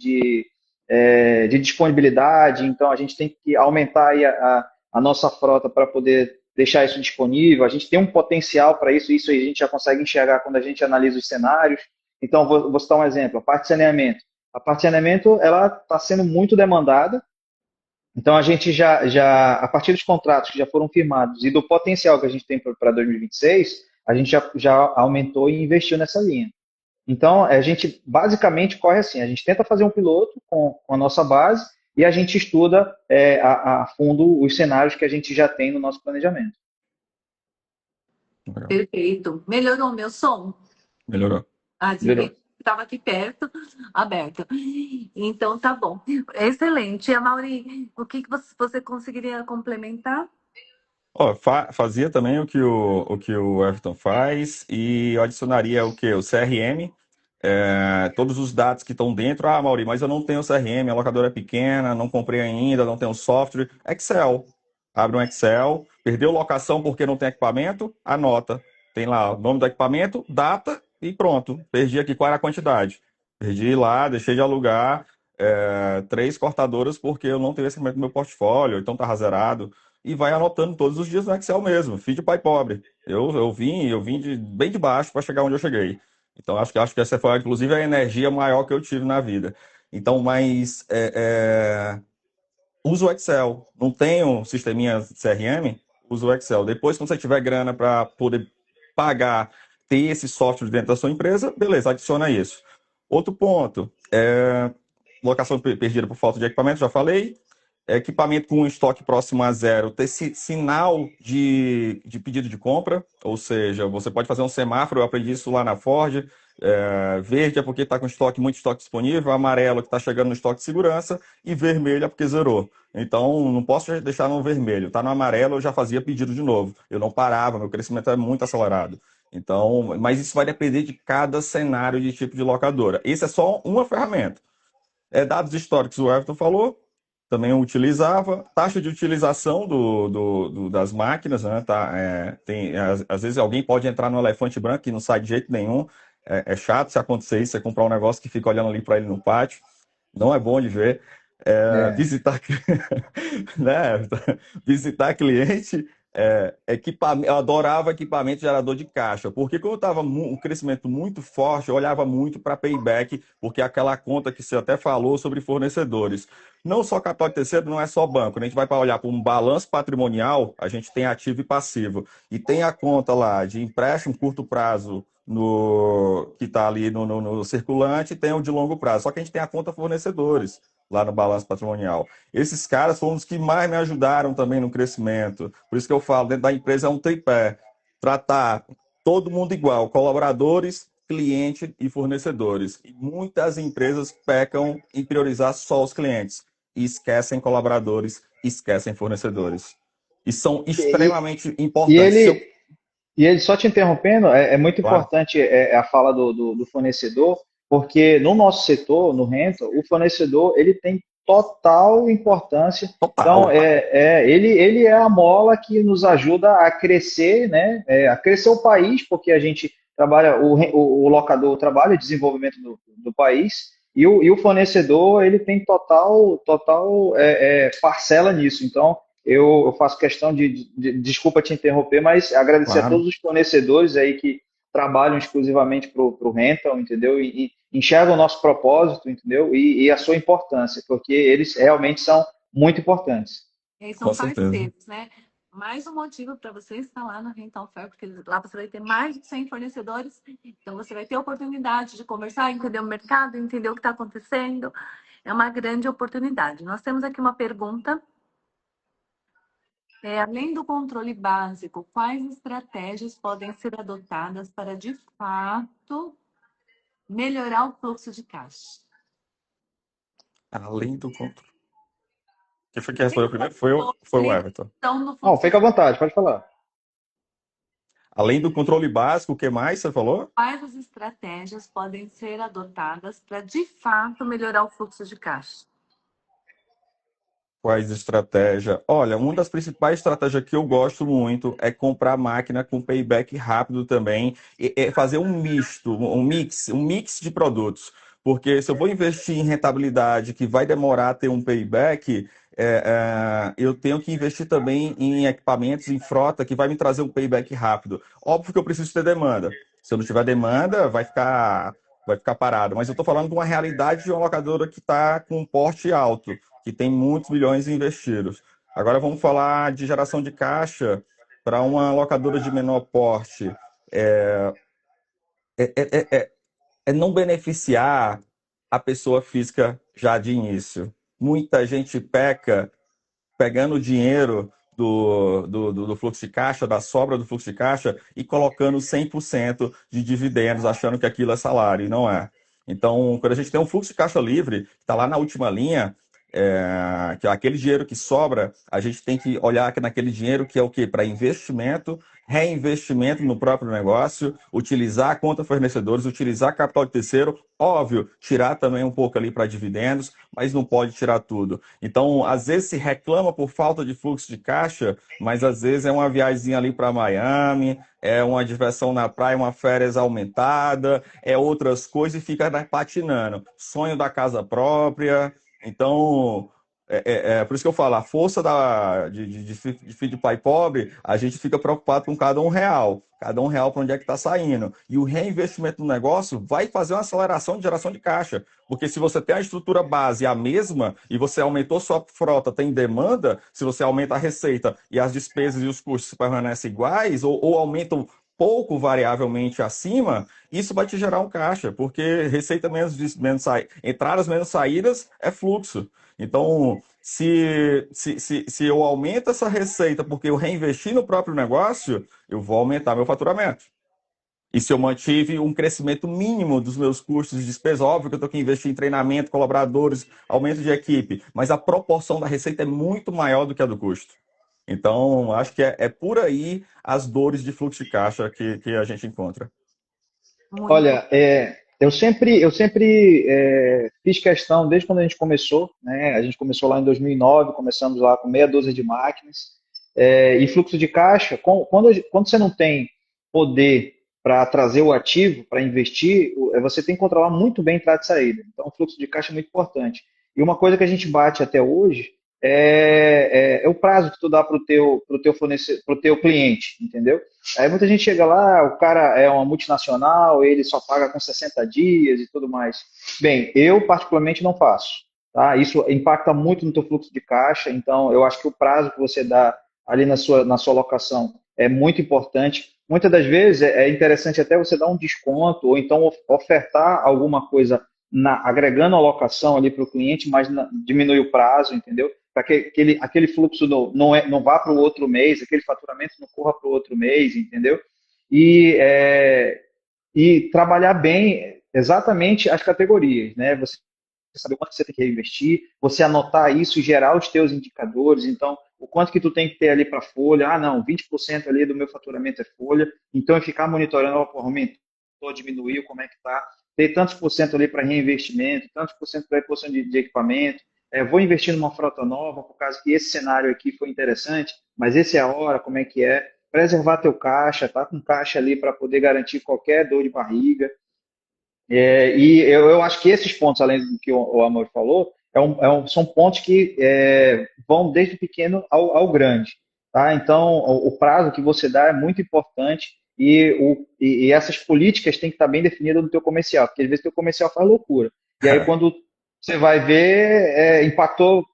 disponibilidade, então a gente tem que aumentar aí a nossa frota para poder deixar isso disponível. A gente tem um potencial para isso, isso aí a gente já consegue enxergar quando a gente analisa os cenários. Então, vou citar um exemplo, a parte de saneamento. A parte de saneamento, ela está sendo muito demandada, então a gente a partir dos contratos que já foram firmados e do potencial que a gente tem para 2026, a gente já aumentou e investiu nessa linha. Então, a gente basicamente corre assim: a gente tenta fazer um piloto com a nossa base e a gente estuda a fundo os cenários que a gente já tem no nosso planejamento. Legal. Perfeito. Melhorou meu som? Melhorou. Adivinha? Estava aqui perto, aberto. Então tá bom. Excelente. Amaury, o que você conseguiria complementar? Ó, fazia também o que o Everton faz e eu adicionaria o que? O CRM, todos os dados que estão dentro. Ah, Mauri, mas eu não tenho CRM, a locadora é pequena, não comprei ainda, não tenho software. Excel. Abre um Excel, perdeu locação porque não tem equipamento, anota. Tem lá o nome do equipamento, data e pronto. Perdi aqui qual era a quantidade. Perdi lá, deixei de alugar 3 cortadoras porque eu não tenho esse equipamento no meu portfólio, então tá zerado. E vai anotando todos os dias no Excel mesmo. Filho de pai pobre. Eu vim bem de baixo para chegar onde eu cheguei. Então, acho que essa foi, inclusive, a energia maior que eu tive na vida. Então, mas uso o Excel. Não tenho sisteminha CRM, uso o Excel. Depois, quando você tiver grana para poder pagar, ter esse software dentro da sua empresa, beleza, adiciona isso. Outro ponto, locação perdida por falta de equipamento, já falei. Equipamento com estoque próximo a zero, ter sinal de pedido de compra, ou seja, você pode fazer um semáforo, eu aprendi isso lá na Ford. Verde é porque está com muito estoque disponível, amarelo que está chegando no estoque de segurança, e vermelho é porque zerou. Então, não posso deixar no vermelho. Está no amarelo, eu já fazia pedido de novo. Eu não parava, meu crescimento é muito acelerado. Então, mas isso vai depender de cada cenário de tipo de locadora. Esse é só uma ferramenta. Dados históricos, o Everton falou, também eu utilizava. Taxa de utilização das máquinas, né? Às vezes alguém pode entrar no elefante branco e não sai de jeito nenhum. É chato se acontecer isso, você comprar um negócio que fica olhando ali para ele no pátio. Não é bom de ver. Visitar, né? Visitar cliente. Equipamento, eu adorava equipamento gerador de caixa, porque quando eu estava um crescimento muito forte, eu olhava muito para payback, porque é aquela conta que você até falou sobre fornecedores. Não só capital de terceiro, não é só banco. Quando a gente vai para olhar para um balanço patrimonial, a gente tem ativo e passivo. E tem a conta lá de empréstimo curto prazo que está ali no circulante, e tem o de longo prazo. Só que a gente tem a conta fornecedores lá no balanço patrimonial. Esses caras foram os que mais me ajudaram também no crescimento. Por isso que eu falo, dentro da empresa é um tripé. Tratar todo mundo igual, colaboradores, cliente e fornecedores. E muitas empresas pecam em priorizar só os clientes e esquecem colaboradores, esquecem fornecedores. E são E, extremamente e importantes. ele, E ele, só te interrompendo, é muito Claro, importante a fala do fornecedor, porque no nosso setor, no rental, o fornecedor ele tem total importância. Então, total. ele é a mola que nos ajuda a crescer, né? A crescer o país, porque a gente trabalha, o locador trabalha o desenvolvimento do país, e o fornecedor ele tem total parcela nisso. Então, eu faço questão desculpa te interromper, mas agradecer a Claro, todos os fornecedores aí que trabalham exclusivamente para o rental, entendeu? E enxergam o nosso propósito, entendeu? E a sua importância, porque eles realmente são muito importantes. E são com certeza. parceiros, né? Mais um motivo para você instalar na Rental Fair, porque lá você vai ter mais de 100 fornecedores, então você vai ter a oportunidade de conversar, entender o mercado, entender o que está acontecendo. É uma grande oportunidade. Nós temos aqui uma pergunta. Além do controle básico, quais estratégias podem ser adotadas para, de fato, melhorar o fluxo de caixa? Além do controle. Quem foi que respondeu primeiro? Foi o Everton. Então, no Não, fluxo fica de à vontade, pode falar. Além do controle básico, o que mais você falou? quais as estratégias podem ser adotadas para, de fato, melhorar o fluxo de caixa? Quais estratégias? Olha, uma das principais estratégias que eu gosto muito é comprar máquina com payback rápido também e fazer um misto, um mix de produtos. Porque se eu vou investir em rentabilidade que vai demorar a ter um payback, eu tenho que investir também em equipamentos, em frota que vai me trazer um payback rápido. Óbvio que eu preciso ter demanda. Se eu não tiver demanda, vai ficar parado. Mas eu estou falando de uma realidade de uma locadora que está com um porte alto que tem muitos milhões investidos. Agora vamos falar de geração de caixa para uma locadora de menor porte. É, é, é, é não beneficiar a pessoa física já de início. Muita gente peca pegando o dinheiro do fluxo de caixa, da sobra do fluxo de caixa, e colocando 100% de dividendos, achando que aquilo é salário, e não é. Então, quando a gente tem um fluxo de caixa livre, que está lá na última linha, que é aquele dinheiro que sobra, a gente tem que olhar que naquele dinheiro que é o quê? Para investimento, reinvestimento no próprio negócio, utilizar a conta fornecedores, utilizar capital de terceiro, óbvio, tirar também um pouco ali para dividendos, mas não pode tirar tudo. Então, às vezes se reclama por falta de fluxo de caixa, mas às vezes é uma viagem ali para Miami, é uma diversão na praia, uma férias aumentada, é outras coisas e fica patinando. Sonho da casa própria. Então, por isso que eu falo, a força de filho de pai pobre, a gente fica preocupado com cada R$ 1. Cada R$ 1 para onde é que está saindo. E o reinvestimento no negócio vai fazer uma aceleração de geração de caixa. Porque se você tem a estrutura base a mesma e você aumentou sua frota, tem demanda, se você aumenta a receita e as despesas e os custos permanecem iguais ou aumentam pouco variavelmente acima, isso vai te gerar um caixa, porque receita menos entradas menos saídas é fluxo. Então, se eu aumento essa receita porque eu reinvesti no próprio negócio, eu vou aumentar meu faturamento. E se eu mantive um crescimento mínimo dos meus custos de despesa, óbvio que eu tenho que investir em treinamento, colaboradores, aumento de equipe, mas a proporção da receita é muito maior do que a do custo. Então, acho que é por aí as dores de fluxo de caixa que a gente encontra. Muito. Olha, eu sempre fiz questão, desde quando a gente começou, né? A gente começou lá em 2009, começamos lá com meia dúzia de máquinas, e fluxo de caixa, quando você não tem poder para trazer o ativo, para investir, você tem que controlar muito bem entrada e saída. Então, o fluxo de caixa é muito importante. E uma coisa que a gente bate até hoje é o prazo que tu dá para o teu fornecedor, para o teu cliente, entendeu? Aí muita gente chega lá, o cara é uma multinacional, ele só paga com 60 dias e tudo mais. Bem, eu particularmente não faço, tá? Isso impacta muito no teu fluxo de caixa, então eu acho que o prazo que você dá ali na sua locação é muito importante. Muitas das vezes é interessante até você dar um desconto ou então ofertar alguma coisa agregando a locação ali para o cliente, mas diminui o prazo, entendeu? Para que aquele fluxo não vá para o outro mês, aquele faturamento não corra para o outro mês, entendeu? E, e trabalhar bem exatamente as categorias, né? Você saber quanto você tem que reinvestir, você anotar isso e gerar os teus indicadores. Então, o quanto que tu tem que ter ali para folha. Ah, não, 20% ali do meu faturamento é folha. Então, eu ficar monitorando, aumentou, diminuiu, como é que está. Ter tantos por cento ali para reinvestimento, tantos por cento para reposição de equipamento. Vou investir numa frota nova, por causa que esse cenário aqui foi interessante, mas esse é a hora, como é que é? Preservar teu caixa, tá com caixa ali para poder garantir qualquer dor de barriga. E eu acho que esses pontos, além do que o Amor falou, são pontos que vão desde o pequeno ao grande. Tá? Então, o prazo que você dá é muito importante e essas políticas têm que estar bem definidas no teu comercial, porque às vezes o teu comercial faz loucura. E aí, quando você vai ver, impactou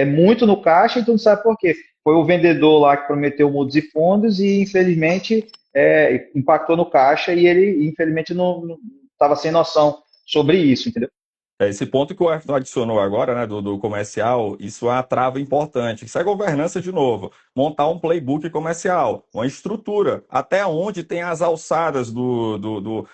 muito no caixa e tu não sabe por quê. Foi o vendedor lá que prometeu mundos e fundos e, infelizmente, impactou no caixa e ele, infelizmente, não estava sem noção sobre isso, entendeu? Esse ponto que o Everton adicionou agora, né, do comercial, isso é uma trava importante. Isso é governança de novo. Montar um playbook comercial, uma estrutura, até onde tem as alçadas do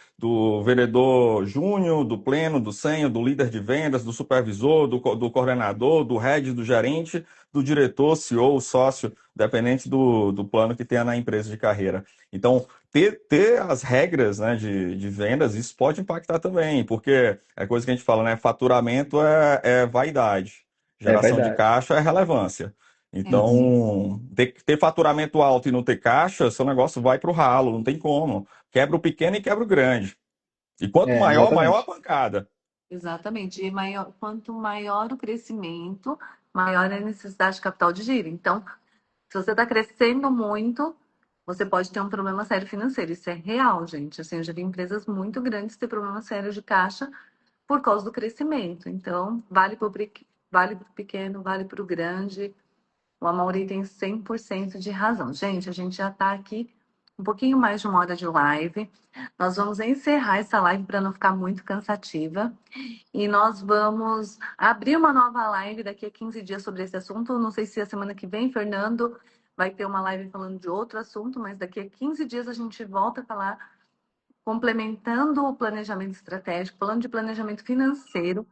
vendedor júnior, do pleno, do sênior, do líder de vendas, do supervisor, do coordenador, do head, do gerente, do diretor, CEO, sócio, dependente do plano que tenha na empresa de carreira. Então, ter as regras, né, de vendas, isso pode impactar também, porque é coisa que a gente fala, né? Faturamento é vaidade, É geração de verdade. caixa é relevância. Uhum. Então, ter faturamento alto e não ter caixa, seu negócio vai para o ralo, não tem como. Quebra o pequeno e quebra o grande. E quanto maior, maior a Exatamente. pancada. Exatamente. E quanto maior o crescimento, maior a necessidade de capital de giro. Então, se você está crescendo muito, você pode ter um problema sério financeiro. Isso é real, gente. Assim, eu já vi empresas muito grandes ter problemas sérios de caixa por causa do crescimento. Então, vale para o pequeno, vale para o grande. O Amaury tem 100% de razão. Gente, a gente já está aqui um pouquinho mais de uma hora de live. Nós vamos encerrar essa live para não ficar muito cansativa. E nós vamos abrir uma nova live daqui a 15 dias sobre esse assunto. Não sei se a semana que vem, Fernando, vai ter uma live falando de outro assunto, mas daqui a 15 dias a gente volta a falar, complementando o planejamento estratégico, falando de planejamento financeiro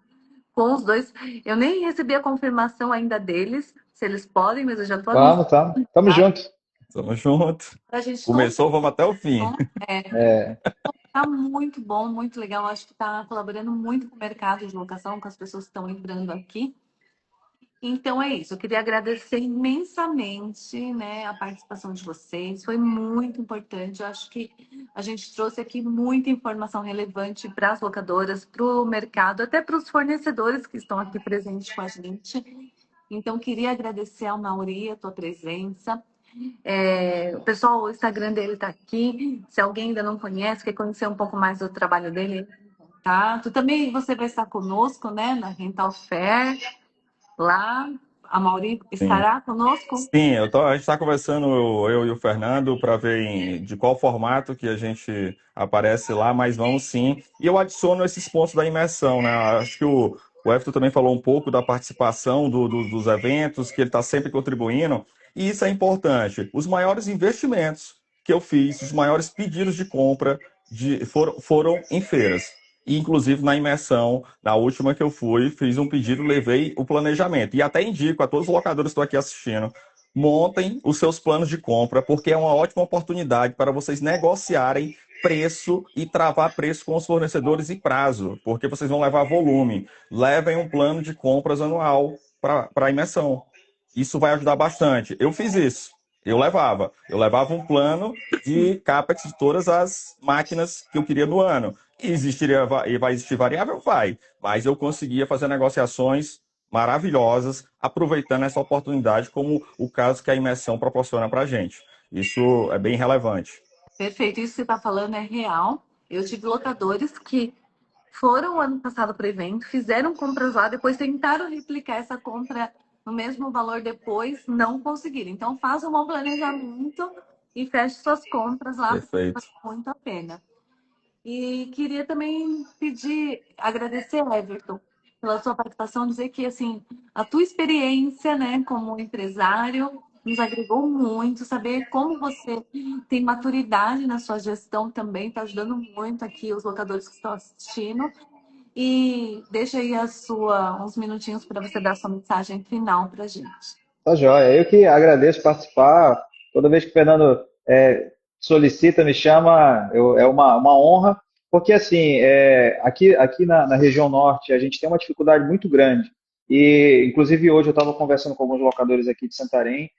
com os dois. Eu nem recebi a confirmação ainda deles, se eles podem, mas eu já estou anunciando, Vamos, tá? Tamo tá? junto. Tamo junto. Para a gente não. Começou, vamos até o fim. É, Tá muito bom, muito legal. Acho que está colaborando muito com o mercado de locação, com as pessoas que estão entrando aqui. Então é isso. Eu queria agradecer imensamente, né, a participação de vocês. Foi muito importante. Eu acho que a gente trouxe aqui muita informação relevante para as locadoras, para o mercado, até para os fornecedores que estão aqui presentes com a gente. Então, queria agradecer ao Mauri a tua presença. O pessoal, o Instagram dele está aqui. Se alguém ainda não conhece, quer conhecer um pouco mais do trabalho dele, tá? Tu também você vai estar conosco, né, na Rental Fair, lá. A Mauri Sim. estará conosco? Sim, a gente está conversando, eu e o Fernando, para ver de qual formato que a gente aparece lá, mas vamos sim. E eu adiciono esses pontos da imersão, né? Acho que o Everton também falou um pouco da participação dos eventos, que ele está sempre contribuindo, e isso é importante. Os maiores investimentos que eu fiz, os maiores pedidos de compra foram em feiras. E, inclusive, na imersão, na última que eu fui, fiz um pedido, levei o planejamento. E até indico a todos os locadores que estão aqui assistindo, montem os seus planos de compra, porque é uma ótima oportunidade para vocês negociarem preço e travar preço com os fornecedores e prazo, porque vocês vão levar volume. Levem um plano de compras anual para a imersão. Isso vai ajudar bastante. Eu fiz isso. Eu levava um plano de CAPEX de todas as máquinas que eu queria no ano. E vai existir variável? Vai. Mas eu conseguia fazer negociações maravilhosas, aproveitando essa oportunidade, como o caso que a imersão proporciona para a gente. Isso é bem relevante. Perfeito, isso que você está falando é real. Eu tive locadores que foram ano passado para o evento, fizeram compras lá, depois tentaram replicar essa compra no mesmo valor depois, não conseguiram. Então, faça um bom planejamento e feche suas compras lá, porque vale Perfeito. muito a pena. E queria também agradecer, Everton, pela sua participação, dizer que assim, a tua experiência, né, como empresário, nos agregou muito, saber como você tem maturidade na sua gestão também, está ajudando muito aqui os locadores que estão assistindo. e deixa aí uns minutinhos para você dar sua mensagem final para a gente. Tá joia. Eu que agradeço participar. Toda vez que o Fernando solicita, me chama, é uma honra, porque assim, aqui na região norte a gente tem uma dificuldade muito grande. E, inclusive, hoje eu estava conversando com alguns locadores aqui de Santarém,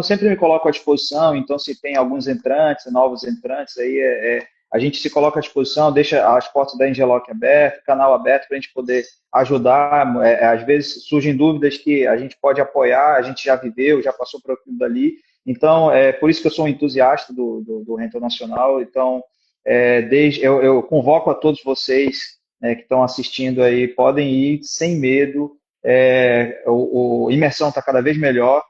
sempre me coloco à disposição, então se tem alguns entrantes, novos entrantes, aí a gente se coloca à disposição, deixa as portas da Engeloc abertas, canal aberto para a gente poder ajudar. Às vezes surgem dúvidas que a gente pode apoiar, a gente já viveu, já passou por aquilo dali. Então, é por isso que eu sou um entusiasta do Rental Nacional. Então, eu convoco a todos vocês, né, que estão assistindo aí, podem ir sem medo. Imersão está cada vez melhor,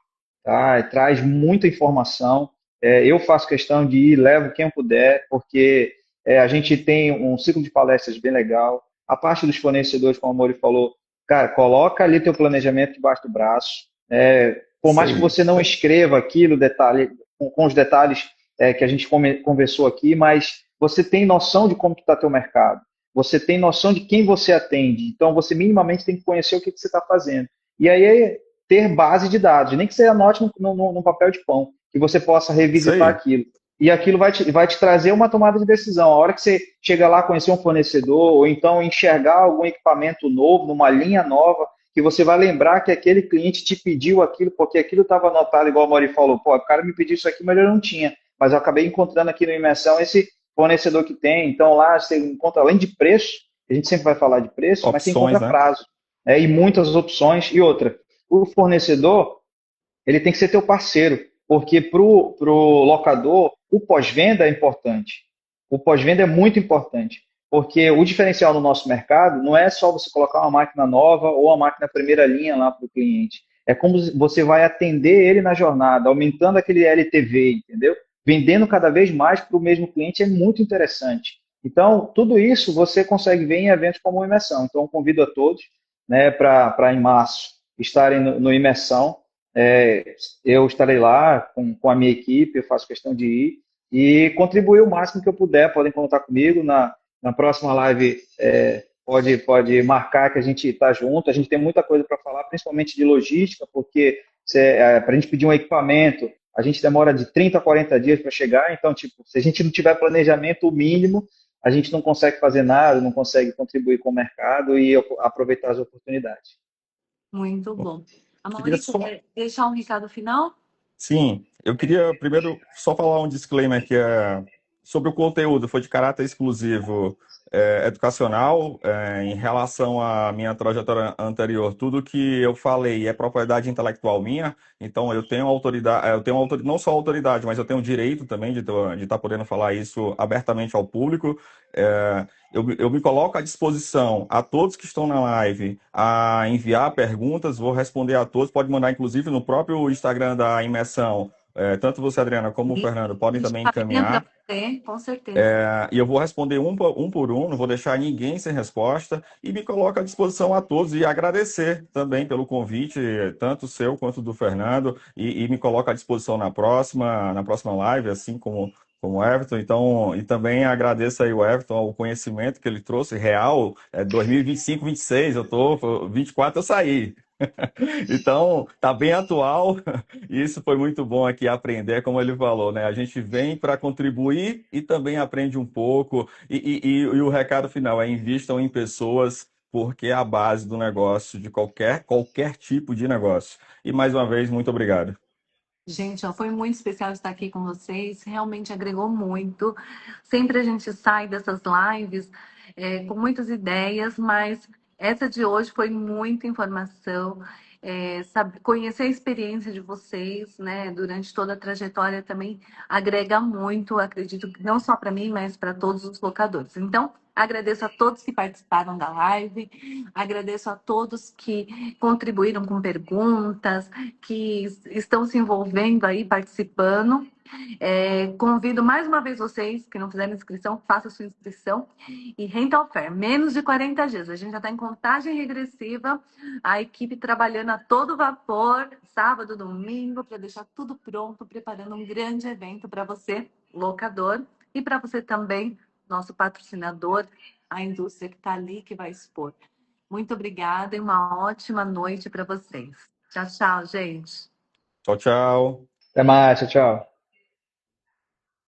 tá? Traz muita informação. Eu faço questão de ir, levo quem eu puder, porque a gente tem um ciclo de palestras bem legal. A parte dos fornecedores, como a Mori falou, cara, coloca ali teu planejamento debaixo do braço. Por Isso mais que aí. você não escreva aquilo, detalhe, com os detalhes que a gente conversou aqui, mas você tem noção de como está teu mercado. Você tem noção de quem você atende. Então, você minimamente tem que conhecer o que você está fazendo. E aí, ter base de dados, nem que você anote no papel de pão, que você possa Isso revisitar aí. aquilo. E aquilo vai te trazer uma tomada de decisão. A hora que você chega lá, conhecer um fornecedor, ou então enxergar algum equipamento novo, numa linha nova, que você vai lembrar que aquele cliente te pediu aquilo, porque aquilo estava anotado, igual a Mori falou, pô, o cara me pediu isso aqui, mas eu não tinha. Mas eu acabei encontrando aqui no Imersão esse fornecedor que tem. Então lá você encontra, além de preço, a gente sempre vai falar de preço, mas você Opções, encontra né? prazo, e muitas opções. E outra, o fornecedor, ele tem que ser teu parceiro, porque pro locador, o pós-venda é importante. O pós-venda é muito importante, porque o diferencial no nosso mercado não é só você colocar uma máquina nova ou uma máquina primeira linha lá para o cliente. É como você vai atender ele na jornada, aumentando aquele LTV, entendeu? Vendendo cada vez mais para o mesmo cliente é muito interessante. Então, tudo isso você consegue ver em eventos como o Imersão. Então, eu convido a todos, né, para em março estarem no Imersão. Eu estarei lá com a minha equipe, eu faço questão de ir e contribuir o máximo que eu puder. Podem contar comigo na próxima live. Pode marcar que a gente está junto. A gente tem muita coisa para falar, principalmente de logística, porque para a gente pedir um equipamento, a gente demora de 30 a 40 dias para chegar. Então, tipo, se a gente não tiver planejamento mínimo, a gente não consegue fazer nada, não consegue contribuir com o mercado e aproveitar as oportunidades. Muito Eu bom. A queria Mauri, só quer deixar um recado final? Sim, eu queria primeiro só falar um disclaimer que é sobre o conteúdo, foi de caráter exclusivo educacional, em relação à minha trajetória anterior. Tudo que eu falei é propriedade intelectual minha, então eu tenho autoridade, não só autoridade, mas eu tenho o direito também de estar podendo falar isso abertamente ao público. É, eu me coloco à disposição a todos que estão na live a enviar perguntas, vou responder a todos, pode mandar inclusive no próprio Instagram da imersão. Tanto você, Adriana, como o E Fernando a podem gente também caminha para encaminhar. você, com certeza. E eu vou responder um por um, não vou deixar ninguém sem resposta, e me coloco à disposição a todos e agradecer também pelo convite, tanto seu quanto do Fernando, e me coloco à disposição na próxima live, assim como o Everton. Então, e também agradeço aí o Everton, o conhecimento que ele trouxe real, 2025, 26, eu tô, 24 eu saí. Então, tá bem atual, e isso foi muito bom aqui aprender, como ele falou, né? A gente vem para contribuir e também aprende um pouco. E o recado final é invistam em pessoas, porque é a base do negócio, de qualquer tipo de negócio. E mais uma vez, muito obrigado. Gente, ó, foi muito especial estar aqui com vocês, realmente agregou muito. Sempre a gente sai dessas lives com muitas ideias, mas essa de hoje foi muita informação. Conhecer a experiência de vocês, né, durante toda a trajetória também agrega muito, acredito que não só para mim, mas para todos os locadores. Então, agradeço a todos que participaram da live, agradeço a todos que contribuíram com perguntas, que estão se envolvendo aí, participando. Convido mais uma vez vocês que não fizeram inscrição, faça sua inscrição. E Rental Fair, menos de 40 dias. A gente já está em contagem regressiva, a equipe trabalhando a todo vapor, sábado, domingo, para deixar tudo pronto, preparando um grande evento para você, locador, e para você também, nosso patrocinador. a indústria que está ali, que vai expor. Muito obrigada e uma ótima noite para vocês. Tchau, tchau, gente. Tchau, tchau. Até mais, tchau, tchau.